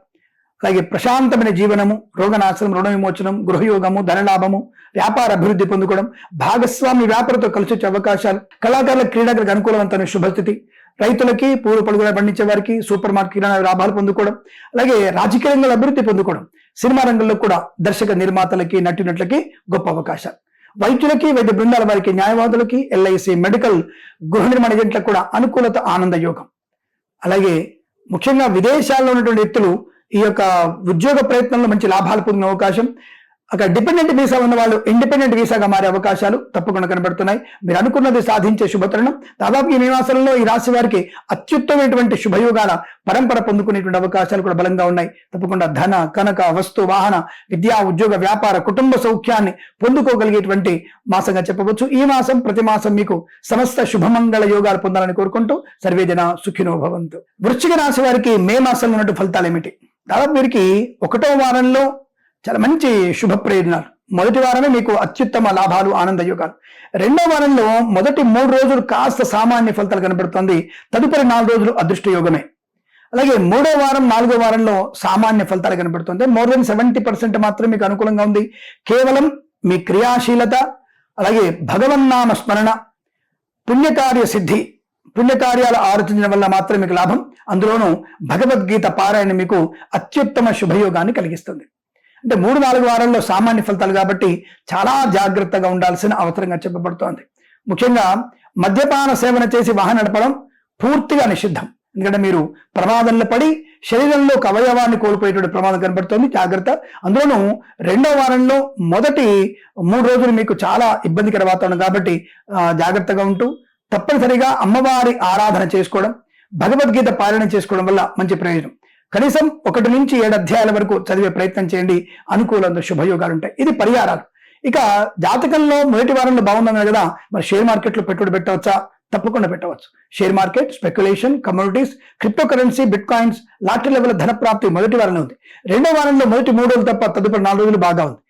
అలాగే ప్రశాంతమైన జీవనము, రోగనాశనం, రుణ విమోచనం, గృహయోగము, ధనలాభము, వ్యాపార అభివృద్ధి పొందుకోవడం, భాగస్వామి వ్యాపారతో కలిసి వచ్చే అవకాశాలు, కళాకారుల, క్రీడాకులకు అనుకూలవంతమైన శుభస్థితి, రైతులకి, పూలు పలుగులు పండించే వారికి సూపర్ మార్కెట్ కిరాణా లాభాలు పొందుకోవడం, అలాగే రాజకీయ రంగంలో అభివృద్ధి పొందుకోవడం, సినిమా రంగంలో కూడా దర్శక నిర్మాతలకి, నటినట్లకి గొప్ప అవకాశాలు, వైద్యులకి, వైద్య బృందాల వారికి, న్యాయవాదులకి, ఎల్ఐసి, మెడికల్, గృహ నిర్మాణ ఏజెంట్లకు కూడా అనుకూలత, ఆనంద యోగం. అలాగే ముఖ్యంగా విదేశాల్లో ఉన్నటువంటి వ్యక్తులు ఈ యొక్క ఉద్యోగ ప్రయత్నంలో మంచి లాభాలు పొందిన అవకాశం, అక్కడ డిపెండెంట్ వీసా ఉన్న వాళ్ళు ఇండిపెండెంట్ వీసాగా మారే అవకాశాలు తప్పకుండా కనబడుతున్నాయి. మీరు అనుకున్నది సాధించే శుభతరుణం. దాదాపు ఈ నివాసంలో ఈ రాశి వారికి అత్యుత్తమైనటువంటి శుభయోగాల పరంపర పొందుకునేటువంటి అవకాశాలు కూడా బలంగా ఉన్నాయి. తప్పకుండా ధన, కనక, వస్తు, వాహన, విద్యా, ఉద్యోగ, వ్యాపార, కుటుంబ సౌఖ్యాన్ని పొందుకోగలిగేటువంటి మాసంగా చెప్పవచ్చు. ఈ మాసం ప్రతి మాసం మీకు సమస్త శుభమంగళ యోగాలు పొందాలని కోరుకుంటూ సర్వేజన సుఖినో భవంతు. వృశ్చిక రాశి వారికి మే మాసంలో ఉన్నట్టు ఫలితాలు ఏమిటి? దాదాపు వీరికి 1వ వారంలో చాలా మంచి శుభ ప్రయోజనాలు. మొదటి వారమే మీకు అత్యుత్తమ లాభాలు, ఆనంద యోగాలు. 2వ వారంలో మొదటి 3 రోజులు కాస్త సామాన్య ఫలితాలు కనబడుతుంది. తదుపరి 4 రోజులు అదృష్ట యోగమే. అలాగే 3వ వారం, 4వ వారంలో సామాన్య ఫలితాలు కనబడుతుంది. మోర్ దెన్ 70% మాత్రం మీకు అనుకూలంగా ఉంది. కేవలం మీ క్రియాశీలత, అలాగే భగవన్నామ స్మరణ, పుణ్యకార్య సిద్ధి, పుణ్యకార్యాలు ఆలోచించడం వల్ల మాత్రం మీకు లాభం. అందులోనూ భగవద్గీత పారాయణ మీకు అత్యుత్తమ శుభయోగాన్ని కలిగిస్తుంది. అంటే 3-4 వారాల్లో సామాన్య ఫలితాలు కాబట్టి చాలా జాగ్రత్తగా ఉండాల్సిన అవసరంగా చెప్పబడుతోంది. ముఖ్యంగా మద్యపాన సేవన చేసి వాహనం నడపడం పూర్తిగా నిషిద్ధం. ఎందుకంటే మీరు ప్రమాదంలో పడి శరీరంలో ఒక అవయవాన్ని కోల్పోయేటువంటి ప్రమాదం కనబడుతోంది. జాగ్రత్త. అందులోనూ 2వ వారంలో మొదటి 3 రోజులు మీకు చాలా ఇబ్బందికర వాతావరణం కాబట్టి జాగ్రత్తగా ఉంటూ తప్పనిసరిగా అమ్మవారి ఆరాధన చేసుకోవడం, భగవద్గీత పాలన చేసుకోవడం వల్ల మంచి ప్రయోజనం. కనీసం 1 నుంచి 7 అధ్యాయాల వరకు చదివే ప్రయత్నం చేయండి. అనుకూలంగా శుభయోగాలు ఉంటాయి. ఇది పరిహారాలు. ఇక జాతకంలో మొదటి వారంలో బాగుందన్నారు కదా, మరి షేర్ మార్కెట్లో పెట్టుబడి పెట్టవచ్చా? తప్పకుండా పెట్టవచ్చు. Share market, speculation, commodities, crypto currency, bit coins, lottery level ధన ప్రాప్తి మొదటి వారంలో ఉంది. 2వ వారంలో మొదటి 3 రోజులు తప్ప తదుపరి 4 రోజులు బాగా ఉంది.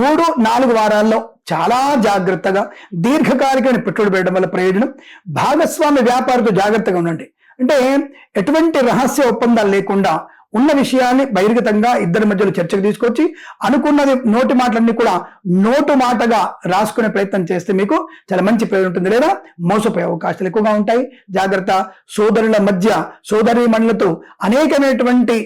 3-4 వారాల్లో చాలా జాగ్రత్తగా దీర్ఘకాలికమైన పెట్టుబడి పెట్టడం వల్ల ప్రయోజనం. భాగస్వామి వ్యాపారంతో జాగ్రత్తగా ఉండండి. అంటే ఎటువంటి రహస్య ఒప్పందాలు లేకుండా ఉన్న విషయాన్ని బహిర్గతంగా ఇద్దరి మధ్యలో చర్చకు తీసుకొచ్చి అనుకున్నది నోటి మాటలన్నీ కూడా నోటు మాటగా రాసుకునే ప్రయత్నం చేస్తే మీకు చాలా మంచి ప్రయోజనం ఉంటుంది. లేదా మోసపోయే అవకాశాలు ఎక్కువగా ఉంటాయి. జాగ్రత్త. సోదరుల మధ్య, సోదరీమణులతో అనేకమైనటువంటి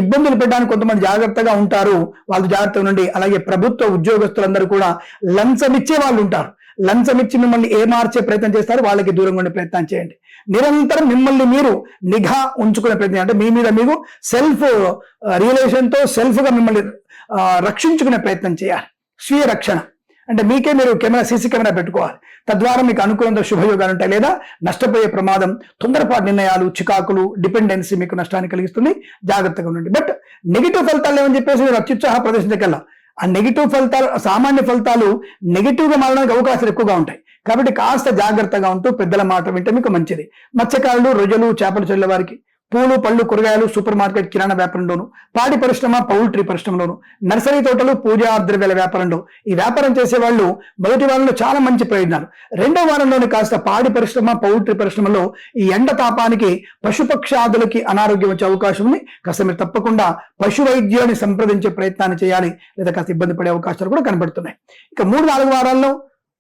ఇబ్బందులు పెట్టడానికి కొంతమంది జాగ్రత్తగా ఉంటారు. వాళ్ళు జాగ్రత్తగా ఉండండి. అలాగే ప్రభుత్వ ఉద్యోగస్తులందరూ కూడా లంచం ఇచ్చే వాళ్ళు ఉంటారు. లంచం ఇచ్చి మిమ్మల్ని ఏమార్చే ప్రయత్నం చేస్తారు. వాళ్ళకి దూరంగా ఉండే ప్రయత్నం చేయండి. నిరంతరం మిమ్మల్ని మీరు నిఘా ఉంచుకునే ప్రయత్నం, అంటే మీ మీద మీకు సెల్ఫ్ రియలైజేషన్తో సెల్ఫ్గా మిమ్మల్ని రక్షించుకునే ప్రయత్నం చేయాలి. స్వీయ రక్షణ అంటే మీకే మీరు సీసీ కెమెరా పెట్టుకోవాలి. తద్వారా మీకు అనుకూలంగా శుభయోగాలు ఉంటాయి. లేదా నష్టపోయే ప్రమాదం, తొందరపాటు నిర్ణయాలు, చికాకులు, డిపెండెన్సీ మీకు నష్టాన్ని కలిగిస్తుంది. జాగ్రత్తగా ఉండండి. బట్ నెగిటివ్ ఫలితాలు ఏమని చెప్పేసి మీరు అత్యుత్సాహ ప్రదర్శించగల ఆ నెగిటివ్ ఫలితాలు, సామాన్య ఫలితాలు నెగిటివ్గా మారడానికి అవకాశాలు ఎక్కువగా ఉంటాయి. కాబట్టి కాస్త జాగ్రత్తగా ఉంటూ పెద్దల మాట వింటే మీకు మంచిది. మత్స్యకారులు, రొయ్యలు, చేపలు చెల్లె వారికి, పూలు పళ్ళు కూరగాయలు సూపర్ మార్కెట్ కిరాణా వ్యాపారంలోను, పాడి పరిశ్రమ పౌల్ట్రీ పరిశ్రమలోను, నర్సరీ తోటలు పూజా ద్రవ్యాల వ్యాపారంలో ఈ వ్యాపారం చేసే వాళ్ళు మొదటి వారంలో చాలా మంచి ప్రయోజనాలు. రెండో వారంలోనే కాస్త పాడి పరిశ్రమ పౌల్ట్రీ పరిశ్రమలో ఈ ఎండ తాపానికి పశుపక్షాదులకి అనారోగ్యం వచ్చే అవకాశం ఉంది. కాస్త మీరు తప్పకుండా పశు వైద్యాన్ని సంప్రదించే ప్రయత్నాన్ని చేయాలి, లేదా కాస్త ఇబ్బంది పడే అవకాశాలు కూడా కనబడుతున్నాయి. ఇక 3-4 వారాల్లో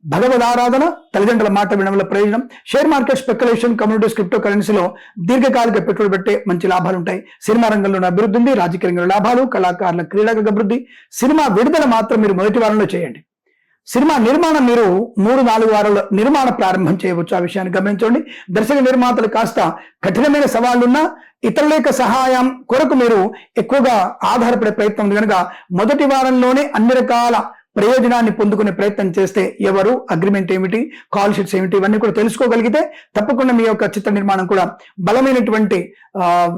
భగవద్ ఆరాధన, తల్లిదండ్రుల మాట వినడం వల్ల ప్రయోజనం. Share market, speculation, communities, crypto కరెన్సీలో దీర్ఘకాలిక పెట్టుబడి పెట్టే మంచి లాభాలు ఉంటాయి. సినిమా రంగంలో అభివృద్ధి ఉంది, రాజకీయ రంగంలో లాభాలు, కళాకారుల క్రీడాగత అభివృద్ధి. సినిమా విడుదల మాత్రం మీరు మొదటి వారంలో చేయండి. సినిమా నిర్మాణం మీరు 3-4 వారాల్లో నిర్మాణ ప్రారంభం చేయవచ్చు. ఆ విషయాన్ని గమనించండి. దర్శక నిర్మాతలు కాస్త కఠినమైన సవాళ్లున్నా ఇతరుల యొక్క సహాయం కొరకు మీరు ఎక్కువగా ఆధారపడే ప్రయత్నం ఉంది కనుక మొదటి వారంలోనే అన్ని రకాల ప్రయోజనాన్ని పొందుకునే ప్రయత్నం చేస్తే ఎవరు, అగ్రిమెంట్ ఏమిటి, కాల్ షీట్స్ ఏమిటి, ఇవన్నీ కూడా తెలుసుకోగలిగితే తప్పకుండా మీ యొక్క చిత్ర నిర్మాణం కూడా బలమైనటువంటి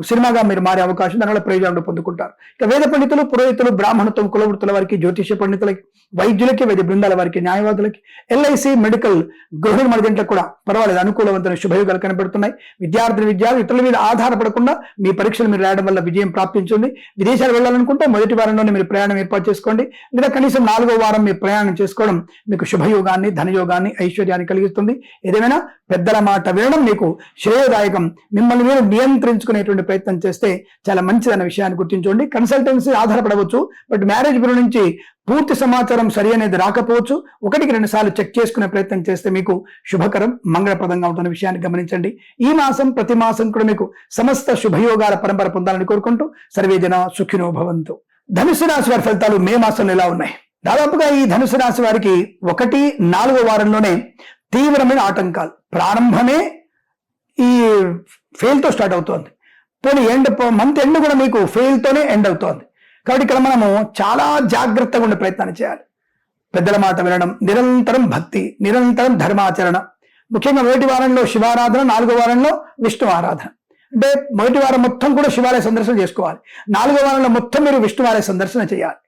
సినిమాగా మీరు మారే అవకాశం, దానివల్ల ప్రయోజనాలు పొందుకుంటారు. ఇక వేద పండితులు, పురోహితులు, బ్రాహ్మణత్వం, కులవృత్తుల వారికి, జ్యోతిష పండితులకి, వైద్యులకి, వైద్య బృందాల వారికి, న్యాయవాదులకి, ఎల్ఐసి, మెడికల్, గృహిణి మరిదింట్లకు కూడా పర్వాలేదు, అనుకూలవంతమైన శుభయోగాలు కనబడుతున్నాయి. విద్యార్థులు ఇతరుల మీద ఆధారపడకుండా మీ పరీక్షలు మీరు రాయడం వల్ల విజయం ప్రాప్తించింది. విదేశాలు వెళ్ళాలనుకుంటే మొదటి వారంలోనే మీరు ప్రయాణం ఏర్పాటు చేసుకోండి, లేదా కనీసం 4వ వారం మీరు ప్రయాణం చేసుకోవడం మీకు శుభయోగాన్ని, ధనయోగాన్ని, ఐశ్వర్యాన్ని కలిగిస్తుంది. ఏదేమైనా పెద్దల మాట వినడం మీకు శ్రేయదాయకం. మిమ్మల్ని మీరు నియంత్రించుకునేటువంటి ప్రయత్నం చేస్తే చాలా మంచిదన్న విషయాన్ని గుర్తించండి. కన్సల్టెన్సీ ఆధారపడవచ్చు, బట్ మ్యారేజ్ బ్యూరో నుంచి పూర్తి సమాచారం సరి అనేది రాకపోవచ్చు. 1-2 సార్లు చెక్ చేసుకునే ప్రయత్నం చేస్తే మీకు శుభకరం, మంగళప్రదంగా ఉంటున్న విషయాన్ని గమనించండి. ఈ మాసం ప్రతి మాసం కూడా మీకు సమస్త శుభయోగాల పరంపర పొందాలని కోరుకుంటూ సర్వేజన సుఖినో భవంతు. ధనుసు రాశి వారి ఫలితాలు మే మాసంలో ఎలా ఉన్నాయి? దాదాపుగా ఈ ధనుసు రాశి వారికి 1-4వ వారంలోనే తీవ్రమైన ఆటంకాలు. ప్రారంభమే ఈ ఫెయిల్తో స్టార్ట్ అవుతోంది. పోనీ మంత్ ఎండ్ కూడా మీకు ఫెయిల్తోనే ఎండ్ అవుతోంది. కాబట్టి ఇక్కడ మనము చాలా జాగ్రత్తగా ఉండే ప్రయత్నాన్ని చేయాలి. పెద్దల మాట వినడం, నిరంతరం భక్తి, నిరంతరం ధర్మాచరణ. ముఖ్యంగా మొదటి వారంలో శివారాధన, 4వ వారంలో విష్ణు ఆరాధన. అంటే మొదటి వారం మొత్తం కూడా శివాలయ సందర్శన చేసుకోవాలి. 4వ వారంలో మొత్తం మీరు విష్ణువాలయ సందర్శన చేయాలి.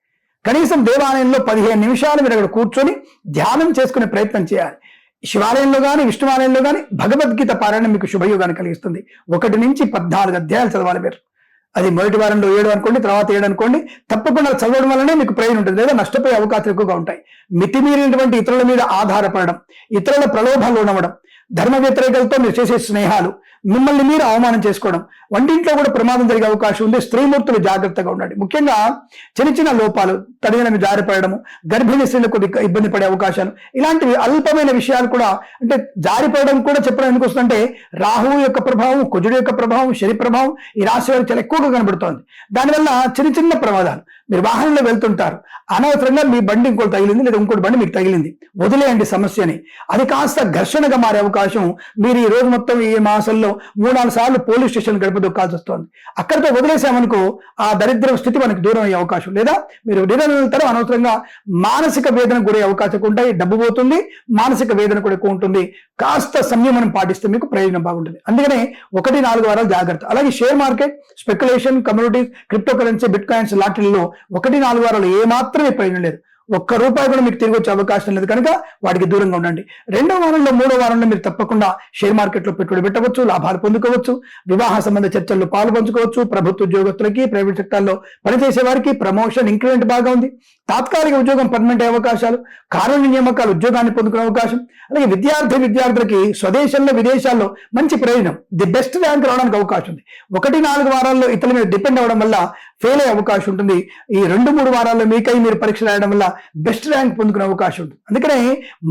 కనీసం దేవాలయంలో 15 నిమిషాలు మీరు అక్కడ కూర్చొని ధ్యానం చేసుకునే ప్రయత్నం చేయాలి. శివాలయంలో కానీ విష్ణువాలయంలో కానీ భగవద్గీత పారాయణం మీకు శుభయోగాన్ని కలిగిస్తుంది. 1 నుంచి 14 అధ్యాయాలు చదవాలి మీరు. అది మొదటి వారంలో 7 అనుకోండి, తర్వాత 7 అనుకోండి. తప్పకుండా చదవడం వల్లనే మీకు ప్రయోజనం ఉంటుంది, లేదా నష్టపోయే అవకాశాలు ఎక్కువగా ఉంటాయి. మితిమీరినటువంటి ఇతరుల మీద ఆధారపడడం, ఇతరుల ప్రలోభాలు ఉండవడం, ధర్మ వ్యతిరేకలతో మీరు చేసే స్నేహాలు, మిమ్మల్ని మీరు అవమానం చేసుకోవడం, వంటింట్లో కూడా ప్రమాదం జరిగే అవకాశం ఉంది. స్త్రీమూర్తులు జాగ్రత్తగా ఉండండి. ముఖ్యంగా చిన్న చిన్న తల్లిదండ్రులు జారిపడము, గర్భిణీ స్త్రీలకు ఇబ్బంది పడే అవకాశాలు, ఇలాంటివి అల్పమైన విషయాలు కూడా. అంటే జారిపడడం కూడా చెప్పడం ఎందుకు వస్తుందంటే రాహువు యొక్క ప్రభావం, కుజుడు యొక్క ప్రభావం, శని ప్రభావం ఈ రాశి వారికి చాలా ఎక్కువగా కనబడుతోంది. దానివల్ల చిన్న ప్రమాదాలు. మీరు వాహనంలో వెళ్తుంటారు, అనవసరంగా మీ బండి ఇంకోటి తగిలింది, లేదా ఇంకోటి బండి మీకు తగిలింది, వదిలేయండి సమస్యని. అది కాస్త ఘర్షణగా మారే అవకాశం. మీరు ఈ రోజు మొత్తం ఈ మాసంలో 3-4 సార్లు పోలీస్ స్టేషన్ గడప దొక్కాల్సి వస్తుంది. అక్కడితో వదిలేసామనుకో ఆ దరిద్ర స్థితి మనకు దూరం అయ్యే అవకాశం, లేదా మీరు నిరంతరం అనవసరంగా మానసిక వేదన గురే అవకాశం ఉంటాయి. డబ్బు పోతుంది, మానసిక వేదన కూడా ఎక్కువ ఉంటుంది. కాస్త సంయమనం పాటిస్తే మీకు ప్రయోజనం బాగుంటుంది. అందుకనే 1-4 వారాలు జాగ్రత్త. అలాగే share market, speculation, communities, crypto currency, bit coins, లాటరీలో 1-4 వారాలు ఏమాత్రమే ప్రయోజనం లేదు. ₹1 కూడా మీకు తిరిగి వచ్చే అవకాశం లేదు కనుక వాటికి దూరంగా ఉండండి. 2వ వారంలో 3వ వారంలో మీరు తప్పకుండా షేర్ మార్కెట్లో పెట్టుబడి పెట్టవచ్చు, లాభాలు పొందుకోవచ్చు, వివాహ సంబంధ చర్చల్లో పాలు పంచుకోవచ్చు. ప్రభుత్వ ఉద్యోగస్తులకి, ప్రైవేట్ సెక్టార్లో పనిచేసే వారికి ప్రమోషన్, ఇంక్రిమెంట్ బాగా ఉంది. తాత్కాలిక ఉద్యోగం పర్మనెంట్ అయ్యే అవకాశాలు, కానూని నియామకాలు, ఉద్యోగాన్ని పొందుకునే అవకాశం. అలాగే విద్యార్థులకి స్వదేశంలో, విదేశాల్లో మంచి ప్రయోజనం, ది బెస్ట్ ర్యాంక్ రావడానికి అవకాశం ఉంది. 1-4 వారాల్లో ఇతరుల మీద డిపెండ్ అవ్వడం వల్ల ఫెయిల్ అయ్యే అవకాశం ఉంటుంది. ఈ 2-3 వారాల్లో మీకై మీరు పరీక్ష రాయడం వల్ల బెస్ట్ ర్యాంక్ పొందుకునే అవకాశం ఉంటుంది. అందుకనే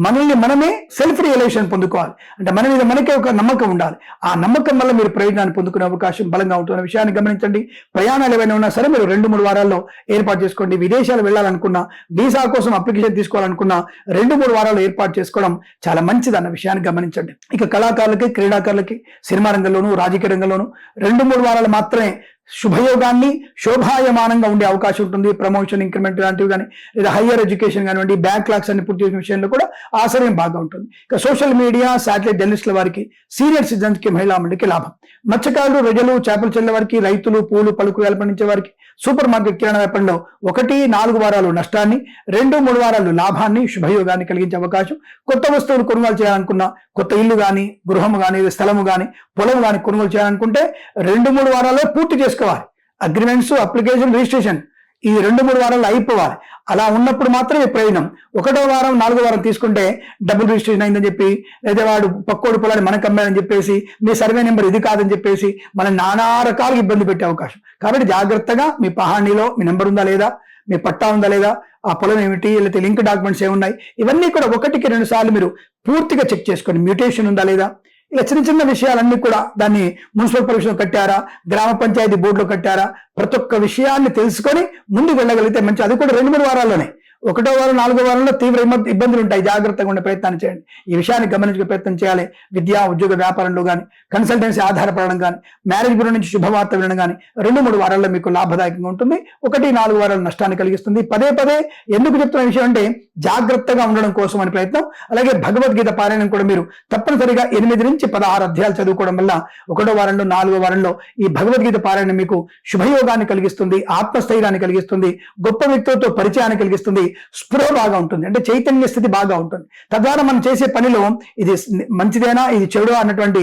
మనల్ని మనమే సెల్ఫ్ రియలైజేషన్ పొందుకోవాలి. అంటే మన మీద మనకే ఒక నమ్మకం ఉండాలి. ఆ నమ్మకం వల్ల మీరు ప్రయోజనాన్ని పొందుకునే అవకాశం బలంగా ఉంటున్న విషయాన్ని గమనించండి. ప్రయాణాలు ఏమైనా ఉన్నా సరే మీరు 2-3 వారాల్లో ఏర్పాటు చేసుకోండి. విదేశాలు వెళ్ళాలనుకున్నా, వీసా కోసం అప్లికేషన్ తీసుకోవాలనుకున్నా 2-3 వారాలు ఏర్పాటు చేసుకోవడం చాలా మంచిది అన్న విషయాన్ని గమనించండి. ఇక కళాకారులకి, క్రీడాకారులకి, సినిమా రంగంలోనూ, రాజకీయ రంగంలోనూ 2-3 వారాలు మాత్రమే శుభయోగాన్ని శోభాయమానంగా ఉండే అవకాశం ఉంటుంది. ప్రమోషన్, ఇంక్రిమెంట్ లాంటివి కానీ, లేదా హయ్యర్ ఎడ్యుకేషన్ కానివ్వండి, బ్యాక్లాగ్స్ అన్ని పూర్తి చేసిన విషయంలో కూడా ఆశ్రయం బాగా ఉంటుంది. ఇక సోషల్ మీడియా, శాటిలైట్ జర్నలిస్టుల వారికి, సీనియర్ సిటిజన్స్ కి, మహిళా మండలికి లాభం. మత్స్యకారులు, రొయ్యలు, చేపలు చెల్లె వారికి, రైతులు, పూలు పలుకు పండించే వారికి, సూపర్ మార్కెట్ కిరాణా వ్యాపారంలో 1-4 వారాలు నష్టాన్ని, 2-3 వారాలు లాభాన్ని, శుభయోగాన్ని కలిగించే అవకాశం. కొత్త వస్తువులు కొనుగోలు చేయాలనుకున్నా, కొత్త ఇల్లు కానీ, గృహము కానీ, స్థలము కానీ, పొలం కానీ కొనుగోలు చేయాలనుకుంటే 2-3 వారాల్లో పూర్తి చేసుకోవాలి. అగ్రిమెంట్స్, అప్లికేషన్, రిజిస్ట్రేషన్ ఈ 2-3 వారాల్లో అయిపోవాలి. అలా ఉన్నప్పుడు మాత్రమే ప్రయోజనం. 1వ వారం 4వ వారం తీసుకుంటే డబుల్ రిజిస్ట్రేషన్ అయిందని చెప్పి, లేదా వాడు పక్కోడి పొలాన్ని మనకు అమ్మాడని చెప్పేసి, మీ సర్వే నెంబర్ ఇది కాదని చెప్పేసి మనం నానా రకాలుగా ఇబ్బంది పెట్టే అవకాశం. కాబట్టి జాగ్రత్తగా మీ పహాణిలో మీ నెంబర్ ఉందా లేదా, మీ పట్టా ఉందా లేదా, ఆ పొలం ఏమిటి, లేకపోతే లింక్ డాక్యుమెంట్స్ ఏమున్నాయి, ఇవన్నీ కూడా 1-2 సార్లు మీరు పూర్తిగా చెక్ చేసుకోండి. మ్యూటేషన్ ఉందా లేదా, ఇలా చిన్న చిన్న విషయాలన్నీ కూడా, దాన్ని మున్సిపల్ పరిషత్ కట్టారా, గ్రామ పంచాయతీ బోర్డులో కట్టారా, ప్రతి ఒక్క విషయాన్ని తెలుసుకొని ముందుకు వెళ్ళగలిగితే మంచి. అది కూడా 2-3 వారాల్లోనే. 1వ వారం 4వ వారంలో తీవ్ర ఇబ్బందులు ఉంటాయి. జాగ్రత్తగా ఉండే ప్రయత్నాన్ని చేయండి. ఈ విషయాన్ని గమనించే ప్రయత్నం చేయాలి. విద్యా, ఉద్యోగ, వ్యాపారంలో కానీ, కన్సల్టెన్సీ ఆధారపడడం కానీ, మ్యారేజ్ బ్యూరో నుంచి శుభవార్త వినడం కానీ 2-3 వారాల్లో మీకు లాభదాయకంగా ఉంటుంది. 1-4 వారాలు నష్టాన్ని కలిగిస్తుంది. పదే ఎందుకు చెప్తున్న విషయం అంటే జాగ్రత్తగా ఉండడం కోసం అని ప్రయత్నం. అలాగే భగవద్గీత పారాయణం కూడా మీరు తప్పనిసరిగా 8-16 అధ్యాయాలు చదువుకోవడం వల్ల 1వ వారంలో 4వ వారంలో ఈ భగవద్గీత పారాయణం మీకు శుభయోగాన్ని కలిగిస్తుంది, ఆత్మస్థైర్యాన్ని కలిగిస్తుంది, గొప్ప వ్యక్తులతో పరిచయాన్ని కలిగిస్తుంది, స్పృహ బాగా ఉంటుంది, అంటే చైతన్య స్థితి బాగా ఉంటుంది. తద్వారా మనం చేసే పనిలో ఇది మంచిదేనా, ఇది చెడు అన్నటువంటి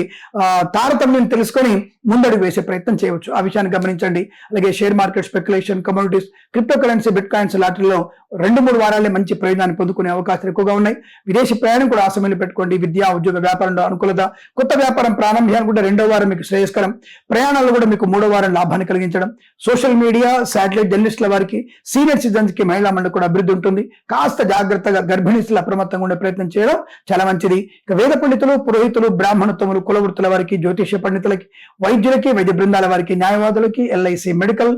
తారతమ్యం తెలుసుకొని ముందడుగు వేసే ప్రయత్నం చేయవచ్చు. ఆ విషయాన్ని గమనించండి. అలాగే share market, speculation, commodities, crypto currency, bit coins లాటరీలో 2-3 వారాలే మంచి ప్రయోజనాన్ని పొందుకునే అవకాశాలు ఎక్కువగా ఉన్నాయి. విదేశీ ప్రయాణం కూడా ఆసమయంలో పెట్టుకోండి. విద్యా, ఉద్యోగ, వ్యాపారంలో అనుకూలత. కొత్త వ్యాపారం ప్రారంభించాలని కూడా 2వ వారం మీకు శ్రేయస్కరం. ప్రయాణాలు కూడా మీకు 3వ వారం లాభాన్ని కలిగించడం. సోషల్ మీడియా, శాటిలైట్ జర్నలిస్టుల వారికి, సీనియర్ సిటిజన్స్ కి, మహిళా మండలి కూడా అభివృద్ధి ఉంటుంది. కాస్త జాగ్రత్తగా గర్భిణీస్తులు అప్రమత్తంగా ఉండే ప్రయత్నం చేయడం చాలా మంచిది. ఇక వేద పండితులు, పురోహితులు, బ్రాహ్మణోత్తములు, కులవృత్తుల వారికి, జ్యోతిష్య పండితులకి, వైద్యులకి, వైద్య బృందాల వారికి, న్యాయవాదులకి, ఎల్ఐసి, మెడికల్,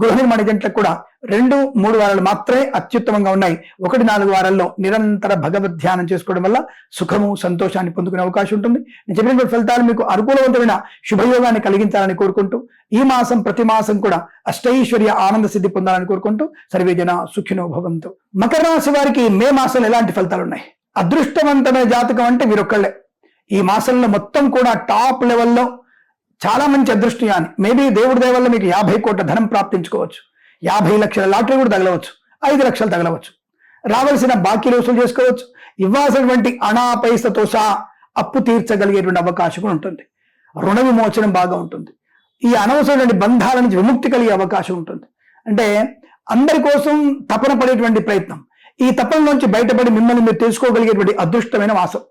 గృహ నిర్మాణ ఏజెంట్లకు కూడా 2-3 వారాలు మాత్రమే అత్యుత్తమంగా ఉన్నాయి. 1-4 వారాల్లో నిరంతర భగవద్ ధ్యానం చేసుకోవడం వల్ల సుఖము, సంతోషాన్ని పొందుకునే అవకాశం ఉంటుంది. నేను చెప్పినటువంటి ఫలితాలు మీకు అనుకూలవంతమైన శుభయోగాన్ని కలిగించాలని కోరుకుంటూ, ఈ మాసం ప్రతి మాసం కూడా అష్టైశ్వర్య ఆనంద సిద్ధి పొందాలని కోరుకుంటూ, సర్వేజన సుఖినో భవంతు. మకర రాశి వారికి మే మాసంలో ఎలాంటి ఫలితాలు ఉన్నాయి? అదృష్టవంతమైన జాతకం అంటే వీరొక్కళ్ళే. ఈ మాసంలో మొత్తం కూడా టాప్ లెవెల్లో చాలా మంచి అదృష్టయాన్ని. మేబీ దేవుడి దయ వల్ల మీకు 50 కోట్ల ధనం ప్రాప్తించుకోవచ్చు, 50 లక్షల లాటరీ కూడా తగలవచ్చు, 5 లక్షలు తగలవచ్చు, రావాల్సిన బాకీలు వసూలు చేసుకోవచ్చు, ఇవ్వాల్సినటువంటి అనా పైసతో సహా అప్పు తీర్చగలిగేటువంటి అవకాశం కూడా ఉంటుంది. రుణ విమోచనం బాగా ఉంటుంది. ఈ అనవసరమైన బంధాల నుంచి విముక్తి కలిగే అవకాశం ఉంటుంది. అంటే అందరి కోసం తపన పడేటువంటి ప్రయత్నం, ఈ తపన నుంచి బయటపడి మిమ్మల్ని మీరు తెలుసుకోగలిగేటువంటి అదృష్టమైన మాసం.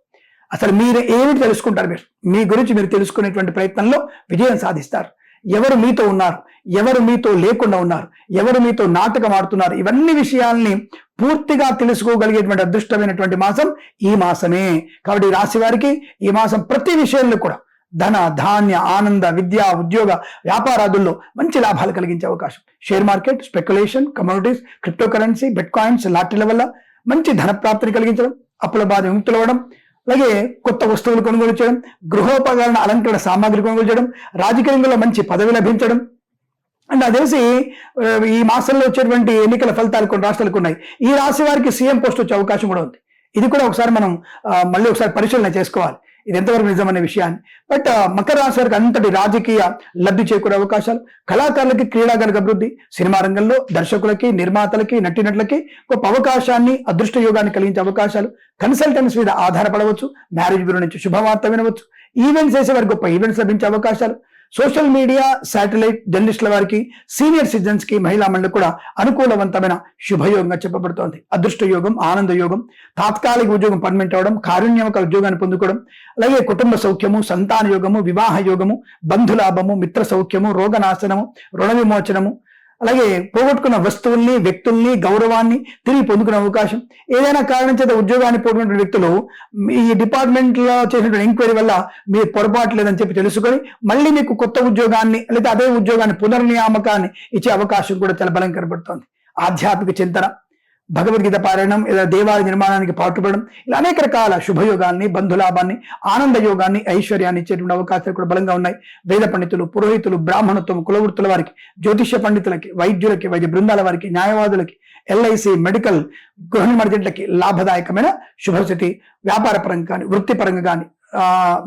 అసలు మీరు ఏమిటి తెలుసుకుంటారు? మీరు మీ గురించి మీరు తెలుసుకునేటువంటి ప్రయత్నంలో విజయం సాధిస్తారు. ఎవరు మీతో ఉన్నారు, ఎవరు మీతో లేకుండా ఉన్నారు, ఎవరు మీతో నాటకం ఆడుతున్నారు, ఇవన్నీ విషయాల్ని పూర్తిగా తెలుసుకోగలిగేటువంటి అదృష్టమైనటువంటి మాసం ఈ మాసమే. కాబట్టి ఈ రాశి వారికి ఈ మాసం ప్రతి విషయంలో కూడా ధన, ధాన్య, ఆనంద, విద్య, ఉద్యోగ, వ్యాపారాదుల్లో మంచి లాభాలు కలిగించే అవకాశం. Share market, speculation, commodities, crypto currency, bit coins లాటరీల వల్ల మంచి ధన ప్రాప్తిని కలిగించడం, అప్పుల బాధ విముక్తులు అవ్వడం, అలాగే కొత్త వస్తువులు కొనుగోలు చేయడం, గృహోపకరణ అలంకరణ సామాగ్రి కొనుగోలు చేయడం, రాజకీయ రంగంలో మంచి పదవి లభించడం. అండ్ నాకు తెలిసి ఈ మాసంలో వచ్చేటువంటి ఎన్నికల ఫలితాలు కొన్ని రాష్ట్రాలకు ఉన్నాయి. ఈ రాశి వారికి సీఎం పోస్ట్ వచ్చే అవకాశం కూడా ఉంది. ఇది కూడా ఒకసారి మనం మళ్ళీ ఒకసారి పరిశీలన చేసుకోవాలి, ఇది ఎంతవరకు నిజమనే విషయాన్ని. బట్ మకర రాశి వారికి అంతటి రాజకీయ లబ్ధి చేకూరే అవకాశాలు, కళాకారులకి, క్రీడాకారులకు అభివృద్ధి, సినిమా రంగంలో దర్శకులకి, నిర్మాతలకి, నటీనటులకి గొప్ప అవకాశాన్ని, అదృష్ట యోగాన్ని కలిగించే అవకాశాలు, కన్సల్టెన్సీ మీద ఆధారపడవచ్చు, మ్యారేజ్ బ్యూరో నుంచి శుభవార్త వినవచ్చు, ఈవెంట్స్ చేసే వారికి గొప్ప ఈవెంట్స్ లభించే అవకాశాలు, సోషల్ మీడియా, శాటిలైట్ జర్నలిస్టుల వారికి, సీనియర్ సిటిజన్స్ కి, మహిళా మండలి కూడా అనుకూలవంతమైన శుభయోగంగా చెప్పబడుతోంది. అదృష్ట యోగం, ఆనంద యోగం, తాత్కాలిక ఉద్యోగం పర్మనెంట్ అవడం, కారుణ్యక ఉద్యోగాన్ని పొందుకోవడం, అలాగే కుటుంబ సౌఖ్యము, సంతాన యోగము, వివాహ యోగము, బంధులాభము, మిత్ర సౌఖ్యము, రోగనాశనము, రుణ విమోచనము, అలాగే పోగొట్టుకున్న వస్తువుల్ని, వ్యక్తుల్ని, గౌరవాన్ని తిరిగి పొందుకునే అవకాశం. ఏదైనా కారణం చేత ఉద్యోగాన్ని పోగొట్టిన వ్యక్తులు ఈ డిపార్ట్మెంట్ లో చేసినటువంటి ఎంక్వైరీ వల్ల మీ పొరపాటు లేదని చెప్పి తెలుసుకొని మళ్ళీ మీకు కొత్త ఉద్యోగాన్ని లేదా అదే ఉద్యోగాన్ని పునర్నియామకాన్ని ఇచ్చే అవకాశం కూడా చాలా బలం కనబడుతోంది. ఆధ్యాత్మిక చింతన, భగవద్గీత పారాయణం, లేదా దేవాలయ నిర్మాణానికి పాటుపడడం, ఇలా అనేక రకాల శుభయోగాల్ని, బంధులాభాన్ని, ఆనంద యోగాన్ని, ఐశ్వర్యాన్ని ఇచ్చేటువంటి అవకాశాలు కూడా బలంగా ఉన్నాయి. వేద పండితులు, పురోహితులు, బ్రాహ్మణత్వం, కులవృత్తుల వారికి, జ్యోతిష్య పండితులకి, వైద్యులకి, వైద్య బృందాల వారికి, న్యాయవాదులకి, ఎల్ఐసి, మెడికల్, గృహ నిర్మాణాలకి లాభదాయకమైన శుభస్థితి. వ్యాపార పరంగా కానీ, వృత్తిపరంగా కానీ,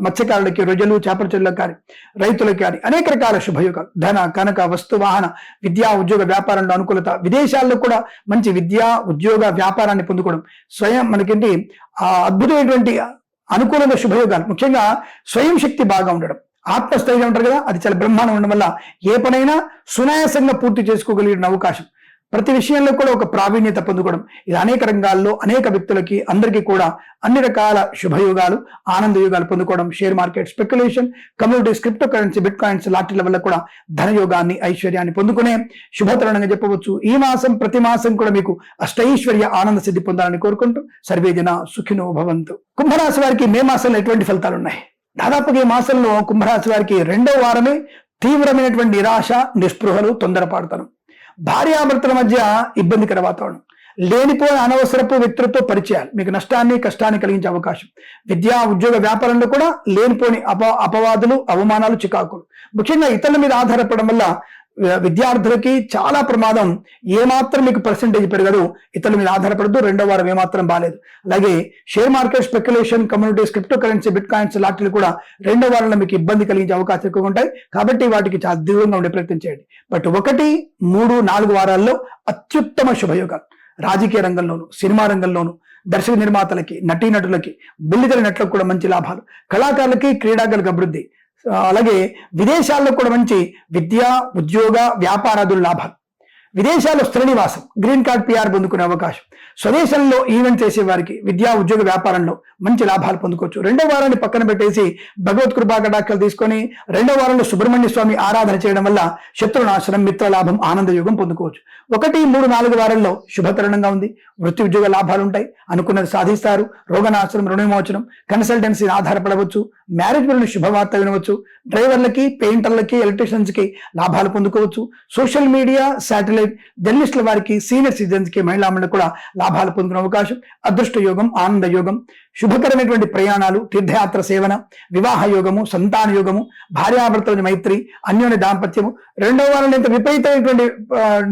మత్స్యకారులకి, రొయ్యలు, చేపల చెరువులకు కానీ, రైతులకు కానీ అనేక రకాల శుభయోగాలు. ధన, కనక, వస్తు, వాహన, విద్యా, ఉద్యోగ, వ్యాపారంలో అనుకూలత. విదేశాల్లో కూడా మంచి విద్యా, ఉద్యోగ, వ్యాపారాన్ని పొందుకోవడం. స్వయం మనకేంటి అద్భుతమైనటువంటి అనుకూలంగా శుభయోగాలు. ముఖ్యంగా స్వయం శక్తి బాగా ఉండడం, ఆత్మస్థైర్యం ఉంటారు కదా, అది చాలా బ్రహ్మాండం ఉండడం వల్ల ఏ పనైనా సునాయాసంగా పూర్తి చేసుకోగలిగిన అవకాశం. ప్రతి విషయంలో కూడా ఒక ప్రావీణ్యత పొందుకోవడం. ఇది అనేక రంగాల్లో అనేక వ్యక్తులకి, అందరికీ కూడా అన్ని రకాల శుభయోగాలు, ఆనంద యోగాలు పొందుకోవడం. Share market, speculation, communities, crypto currency, bit coins లాంటిల వల్ల కూడా ధనయోగాన్ని, ఐశ్వర్యాన్ని పొందుకునే శుభతరుణంగా చెప్పవచ్చు. ఈ మాసం ప్రతి మాసం కూడా మీకు అష్టైశ్వర్య ఆనంద సిద్ధి పొందాలని కోరుకుంటూ సర్వేజన సుఖినో భవంతు. కుంభరాశి వారికి మే మాసంలో ఎటువంటి ఫలితాలు ఉన్నాయి? దాదాపుగా ఈ మాసంలో కుంభరాశి వారికి 2వ వారమే తీవ్రమైనటువంటి నిరాశ, నిస్పృహలు, తొందరపాటుతనం, భార్యాభర్తల మధ్య ఇబ్బందికర వాతావరణం, లేనిపోయిన అనవసరపు వ్యక్తులతో పరిచయాలు మీకు నష్టాన్ని, కష్టాన్ని కలిగించే అవకాశం. విద్యా, ఉద్యోగ, వ్యాపారంలో కూడా లేనిపోని అపవాదులు, అవమానాలు, చికాకులు. ముఖ్యంగా ఇతరుల మీద ఆధారపడడం వల్ల విద్యార్థులకి చాలా ప్రమాదం. ఏమాత్రం మీకు పర్సెంటేజ్ పెరగదు, ఇతరుల మీద ఆధారపడద్దు. 2వ వారం ఏమాత్రం బాలేదు. అలాగే share market, speculation, communities, crypto currency, bit coins లాంటివి కూడా 2వ వారంలో మీకు ఇబ్బంది కలిగించే అవకాశం ఎక్కువగా ఉంటాయి. కాబట్టి వాటికి చాలా దూరంగా ఉండే ప్రయత్నం చేయండి. బట్ 1, 3, 4 వారాల్లో అత్యుత్తమ శుభయోగాలు. రాజకీయ రంగంలోను, సినిమా రంగంలోను, దర్శక నిర్మాతలకి, నటీనటులకి, బుల్లితెర నటులకు కూడా మంచి లాభాలు. కళాకారులకి, క్రీడాకారులకు అభివృద్ధి. అలాగే విదేశాల్లో కూడా మంచి విద్య, ఉద్యోగ, వ్యాపారాదుల లాభాలు. విదేశాల్లో స్థిర నివాసం, గ్రీన్ కార్డ్, PR పొందుకునే అవకాశం. స్వదేశంలో ఈవెంట్ చేసే వారికి విద్యా, ఉద్యోగ, వ్యాపారంలో మంచి లాభాలు పొందుకోవచ్చు. 2వ వారాన్ని పక్కన పెట్టేసి భగవత్ కృపా కటాక్షాలు తీసుకొని 2వ వారంలో సుబ్రహ్మణ్య స్వామి ఆరాధన చేయడం వల్ల శత్రునాశనం, మిత్రలాభం, ఆనంద యోగం పొందుకోవచ్చు. 1, 3, 4 వారాల్లో శుభతరుణంగా ఉంది. వృత్తి, ఉద్యోగ లాభాలు ఉంటాయి. అనుకున్నది సాధిస్తారు. రోగనాశనం, రుణవిమోచనం, కన్సల్టెన్సీని ఆధారపడవచ్చు. మ్యారేజ్ గురించి శుభవార్త వినవచ్చు. డ్రైవర్లకి, పెయింటర్లకి, ఎలక్ట్రీషియన్స్కి లాభాలు పొందుకోవచ్చు. సోషల్ మీడియా, శాటిలైట్, జర్నలిస్టుల వారికి, సీనియర్ సిటిజన్స్ కి, మహిళామణులకు కూడా లాభాలు పొందుకునే అవకాశం. అదృష్ట యోగం, ఆనంద యోగం, శుభకరమైనటువంటి ప్రయాణాలు, తీర్థయాత్ర సేవన, వివాహ యోగము, సంతాన యోగము, భార్యాభర్తల మైత్రి, అన్యోన్య దాంపత్యము. 2వ వారంలో ఎంత విపరీతమైనటువంటి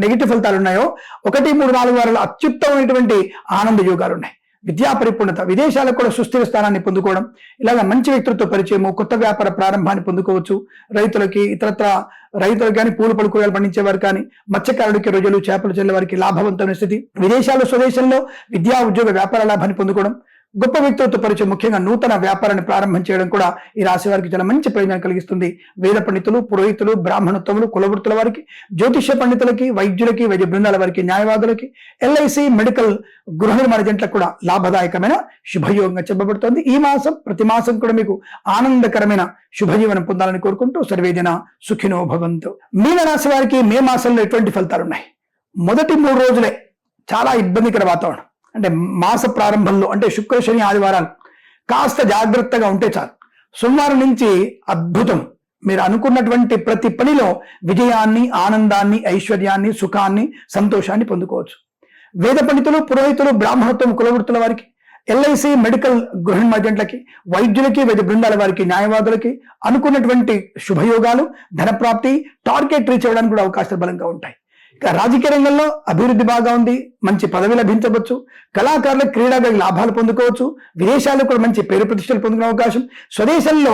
నెగిటివ్ ఫలితాలు ఉన్నాయో 1, 3, 4 వారాలు అత్యుత్తమైనటువంటి ఆనంద యోగాలు ఉన్నాయి. విద్యా పరిపూర్ణత, విదేశాలకు కూడా సుస్థిర స్థానాన్ని పొందుకోవడం, ఇలాగ మంచి వ్యక్తులతో పరిచయము, కొత్త వ్యాపార ప్రారంభాన్ని పొందుకోవచ్చు. రైతులకి, ఇతరత్ర రైతులకు కానీ, పూలు పళ్ళు కూరగాయలు పండించేవారు కానీ, మత్స్యకారులకి, రొయ్యలు, చేపలు చెల్లె వారికి లాభవంతమైన స్థితి. విదేశాల్లో, స్వదేశంలో విద్యా, ఉద్యోగ, వ్యాపార లాభాన్ని పొందుకోవడం. గొప్ప వ్యక్తులతో పరిచయం, ముఖ్యంగా నూతన వ్యాపారాన్ని ప్రారంభం చేయడం కూడా ఈ రాశి వారికి చాలా మంచి ప్రయోజనం కలిగిస్తుంది. వేద పండితులు, పురోహితులు, బ్రాహ్మణత్వములు, కులవృత్తుల వారికి, జ్యోతిష్య పండితులకి, వైద్యులకి, వైద్య బృందాల వారికి, న్యాయవాదులకి, ఎల్ఐసి, మెడికల్, గృహ నిర్మాణ జంటలకు కూడా లాభదాయకమైన శుభయోగంగా చెప్పబడుతోంది. ఈ మాసం ప్రతి మాసం కూడా మీకు ఆనందకరమైన శుభజీవనం పొందాలని కోరుకుంటూ సర్వేజన సుఖినో భవంతు. మీన రాశి వారికి మే మాసంలో ఎటువంటి ఫలితాలు ఉన్నాయి? మొదటి 3 రోజులే చాలా ఇబ్బందికర వాతావరణం. అంటే మాస ప్రారంభంలో, అంటే శుక్ర, శని, ఆదివారాలు కాస్త జాగ్రత్తగా ఉంటే చాలు. సోమవారం నుంచి అద్భుతం. మీరు అనుకున్నటువంటి ప్రతి పనిలో విజయాన్ని, ఆనందాన్ని, ఐశ్వర్యాన్ని, సుఖాన్ని, సంతోషాన్ని పొందుకోవచ్చు. వేద పండితులు, పురోహితులు, బ్రాహ్మణత్వం, కులవృత్తుల వారికి, ఎల్ఐసి, మెడికల్, గృహ నిర్మాణలకి, వైద్యులకి, వైద్య బృందాల వారికి, న్యాయవాదులకి అనుకున్నటువంటి శుభయోగాలు, ధనప్రాప్తి, టార్గెట్ రీచ్ అవ్వడానికి కూడా అవకాశాలు బలంగా ఉంటాయి. ఇక రాజకీయ రంగంలో అభివృద్ధి బాగా ఉంది. మంచి పదవి లభించవచ్చు. కళాకారులకు, క్రీడాకారులకు లాభాలు పొందుకోవచ్చు. విదేశాల్లో కూడా మంచి పేరు ప్రతిష్టలు పొందుకునే అవకాశం. స్వదేశంలో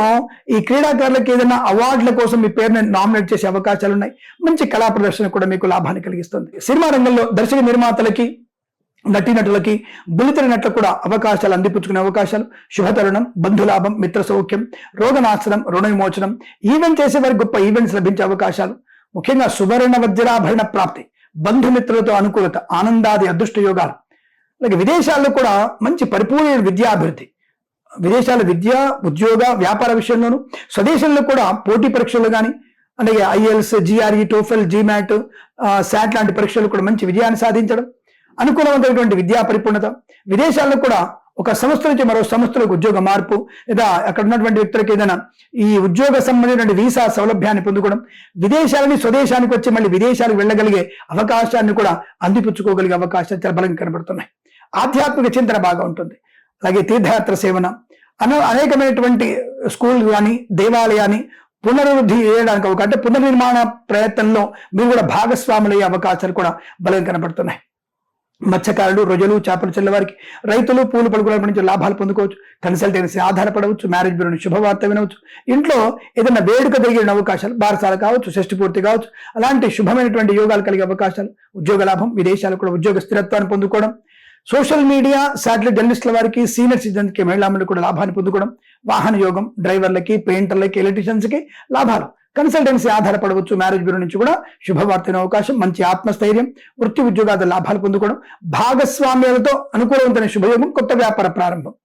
ఈ క్రీడాకారులకు ఏదైనా అవార్డుల కోసం మీ పేరుని నామినేట్ చేసే అవకాశాలు ఉన్నాయి. మంచి కళా ప్రదర్శన కూడా మీకు లాభాన్ని కలిగిస్తుంది. సినిమా రంగంలో దర్శక నిర్మాతలకి, నటీనటులకి, బుల్లితెర నటులకు కూడా అవకాశాలు అందిపుచ్చుకునే అవకాశాలు. శుభతరుణం, బంధులాభం, మిత్ర సౌఖ్యం, రోగనాశనం, రుణ విమోచనం, ఈవెంట్ చేసే వారికి గొప్ప ఈవెంట్స్ లభించే అవకాశాలు. ముఖ్యంగా సువర్ణ వజ్రాభరణ ప్రాప్తి, బంధుమిత్రులతో అనుకూలత, ఆనందాది అదృష్ట యోగాలు. అలాగే విదేశాల్లో కూడా మంచి పరిపూర్ణ విద్యాభివృద్ధి. విదేశాల విద్య, ఉద్యోగ, వ్యాపార విషయంలోనూ, స్వదేశంలో కూడా పోటీ పరీక్షలు కానీ, అలాగే IELTS, GRE, TOEFL, GMAT, SAT లాంటి పరీక్షలు కూడా మంచి విజయాన్ని సాధించడం, అనుకూలమైనటువంటి విద్యా పరిపూర్ణత. విదేశాల్లో కూడా ఒక సంస్థ నుంచి మరో సంస్థలకు ఉద్యోగ మార్పు, లేదా అక్కడ ఉన్నటువంటి వ్యక్తులకు ఏదైనా ఈ ఉద్యోగ సంబంధించిన వీసా సౌలభ్యాన్ని పొందుకోవడం, విదేశాలని స్వదేశానికి వచ్చి మళ్ళీ విదేశాలకు వెళ్ళగలిగే అవకాశాన్ని కూడా అందిపుచ్చుకోగలిగే అవకాశాలు చాలా బలంగా కనబడుతున్నాయి. ఆధ్యాత్మిక చింతన బాగా ఉంటుంది. అలాగే తీర్థయాత్ర సేవన, అనేకమైనటువంటి స్కూల్ కానీ దేవాలయాన్ని పునరుద్ధి చేయడానికి అంటే పునర్నిర్మాణ ప్రయత్నంలో మీరు కూడా భాగస్వాములయ్యే అవకాశాలు కూడా బలంగా కనబడుతున్నాయి. మత్స్యకారులు, రొయ్యలు, చేపలు చెల్లవారికి, రైతులు, పూలు పలుకుల నుంచి లాభాలు పొందుకోవచ్చు. కన్సల్టెన్సీ ఆధారపడవచ్చు. మ్యారేజ్ బ్యూరో శుభవార్త వినవచ్చు. ఇంట్లో ఏదైనా వేడుక జరిగిన అవకాశాలు, బారసాల కావచ్చు, షష్ఠి పూర్తి కావచ్చు, అలాంటి శుభమైనటువంటి యోగాలు కలిగే అవకాశాలు, ఉద్యోగ లాభం, విదేశాలు కూడా ఉద్యోగ స్థిరత్వాన్ని పొందుకోవడం, సోషల్ మీడియా, శాటిలైట్ జర్నలిస్టుల వారికి, సీనియర్ సిటిజన్స్కి, మహిళాములు కూడా లాభాన్ని పొందుకోవడం, వాహన యోగం, డ్రైవర్లకి, పెయింటర్లకి, ఎలక్ట్రీషియన్స్కి లాభాలు, కన్సల్టెన్సీ ఆధారపడవచ్చు. మ్యారేజ్ బ్యూరో నుంచి కూడా శుభవార్తైన అవకాశం, మంచి ఆత్మస్థైర్యం, వృత్తి ఉద్యోగాల లాభాలు పొందుకోవడం, భాగస్వామ్యాలతో అనుకూలవంతమైన శుభయోగం, కొత్త వ్యాపార ప్రారంభం,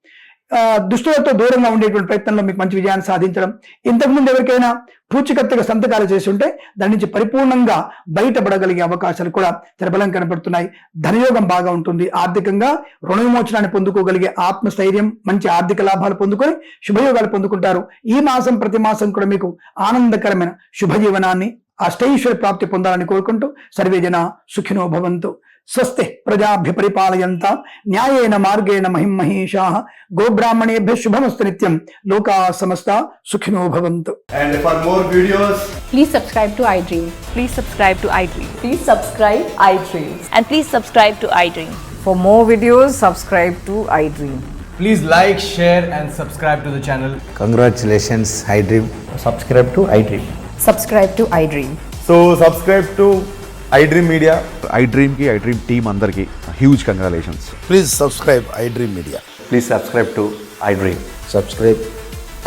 దుష్టులతో దూరంగా ఉండేటువంటి ప్రయత్నంలో మీకు మంచి విజయాన్ని సాధించడం, ఇంతకుముందు ఎవరికైనా పూచికత్తుగా సంతకాలు చేసి ఉంటే దాని నుంచి పరిపూర్ణంగా బయటపడగలిగే అవకాశాలు కూడా బలంగా కనబడుతున్నాయి. ధనయోగం బాగా ఉంటుంది. ఆర్థికంగా రుణ విమోచనాన్ని పొందుకోగలిగే ఆత్మస్థైర్యం, మంచి ఆర్థిక లాభాలు పొందుకొని శుభయోగాలు పొందుకుంటారు. ఈ మాసం ప్రతి మాసం కూడా మీకు ఆనందకరమైన శుభజీవనాన్ని, అష్టైశ్వర్య ప్రాప్తి పొందాలని కోరుకుంటూ సర్వే జన సుఖినో భవంతు. స్వస్తి ప్రజాభ్య పరిపాలయంతాం న్యాయేన మార్గేణ మహిం మహేషాః గోబ్రాహ్మణేభ్యః శుభమస్తు నిత్యం. లోకా సమస్తా సుఖినో భవంతు. And for more videos, Please subscribe to iDream. Please subscribe to iDream. Please subscribe iDream. And please subscribe to iDream. For more videos, subscribe to iDream. please like, share and subscribe to the channel. Congratulations, iDream. Subscribe to iDream. Subscribe to iDream. So subscribe to iDream Media. iDream की iDream team अंदर की huge congratulations. Please subscribe iDream Media. Please subscribe to iDream. Subscribe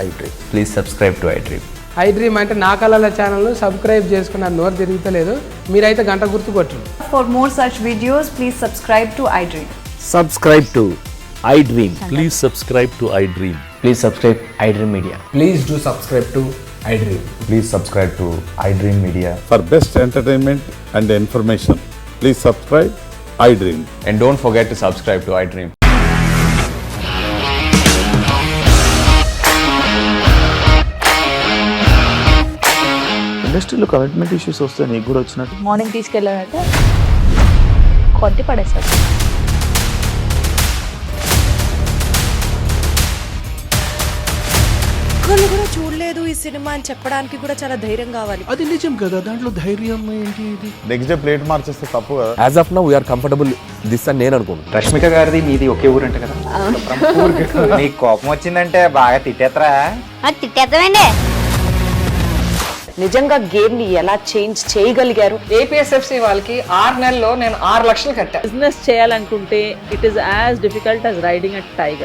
iDream. Please subscribe to iDream. iDream అంటే నా కళల channel subscribe చేసుకున్న నోరు తిరుగుతలేదు. మీరైతే గంట గుర్తు కొట్టండి. For more such videos, please subscribe to iDream. Subscribe to iDream. Please subscribe to iDream. Please subscribe iDream Media. Please do subscribe to iDream. Please subscribe to iDream Media. For best entertainment and information, please subscribe iDream. And don't forget to subscribe to iDream. ఇండస్ట్రీలో commitment issues వస్తే నీకు కూడా వచ్చినట్టు morning తీసుకెళ్ళాలంటే కొట్టి పడేస్తారు. ఒక్కళ్ళు కూడా చూడలేదు ఈ సినిమా అని చెప్పడానికి కూడా చాలా ధైర్యం కావాలి. అది నిజం కదా, దాంట్లో ధైర్యం ఏంటి? ఇది నెక్స్ట్ డే ప్లేట్ మార్చేస్తే తప్పు కదా. As of now we're comfortable this అని నేను అనుకుంటున్నాను. రష్మిక గారిది మీది ఒకే ఊరు అంట కదా. నీకు కోపం వచ్చిందంటే బాగా తిట్టేత్తరా? తిట్టేద్దామండి. నిజంగా గేమ్ ని ఎలా చేంజ్ చేయగలిగారు? ఏపీఎస్ఎఫ్సి వాళ్ళకి 6 నెలల్లో నేను 6 లక్షలు కట్టా. బిజినెస్ చేయాలనుకుంటే it is as difficult as riding a tiger.